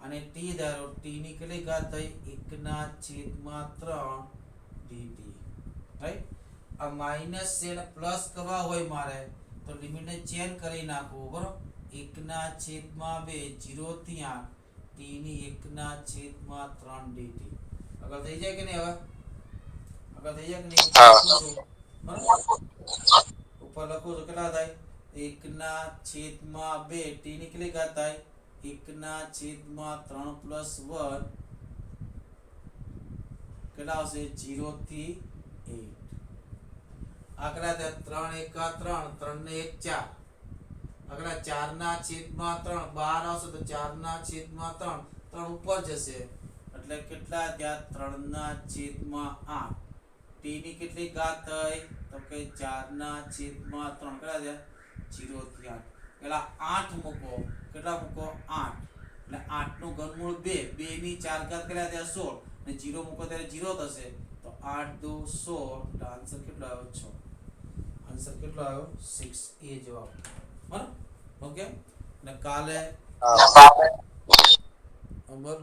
Speaker 1: અને t ધારો, t ની કેટલી ઘાત થઈ? 1/3 dt. રાઈટ. આ માઈનસ છે ને પ્લસ કરવા હોય મારે તો લિમિટ ને ચેન્જ કરી નાખવું. બરોબર. 1/2 0 થી 8 t ની 1/3 dt. આગળ થઈ જાય કે નહીં? હવે આગળ થઈ જાય કે નહીં? બરાબર. ઉપર લખું તો કેટલા થાય? 1/2 t ની કેટલી ઘાત થાય? 1/3 plus 1 કેટલા આવશે? 0 થી 8. આકડા 3 1 3, 3 ને 1 4. આકડા 4/3 બહાર આવશે તો 4/3 3 ઉપર જશે એટલે કેટલા ત્યાં? 3/8. t ની કેટલી ઘાત થઈ? તો કે 4/3 કેટલા થયા? 0 થી 8. પેલા 8 મૂકો. કેટલા મૂકો? 8. એટલે 8 નું ઘનમૂળ 2, 2 ની 4 ઘાત કેટલા થયા? 16. ને 0 મૂકો ત્યારે 0 થશે તો 8 2 16. આન્સર કેટલો આવ્યો? 6. આન્સર કેટલો આવ્યો 6 એ જવાબ બરાબર ઓકે ને કાલે
Speaker 2: હા
Speaker 1: બોલ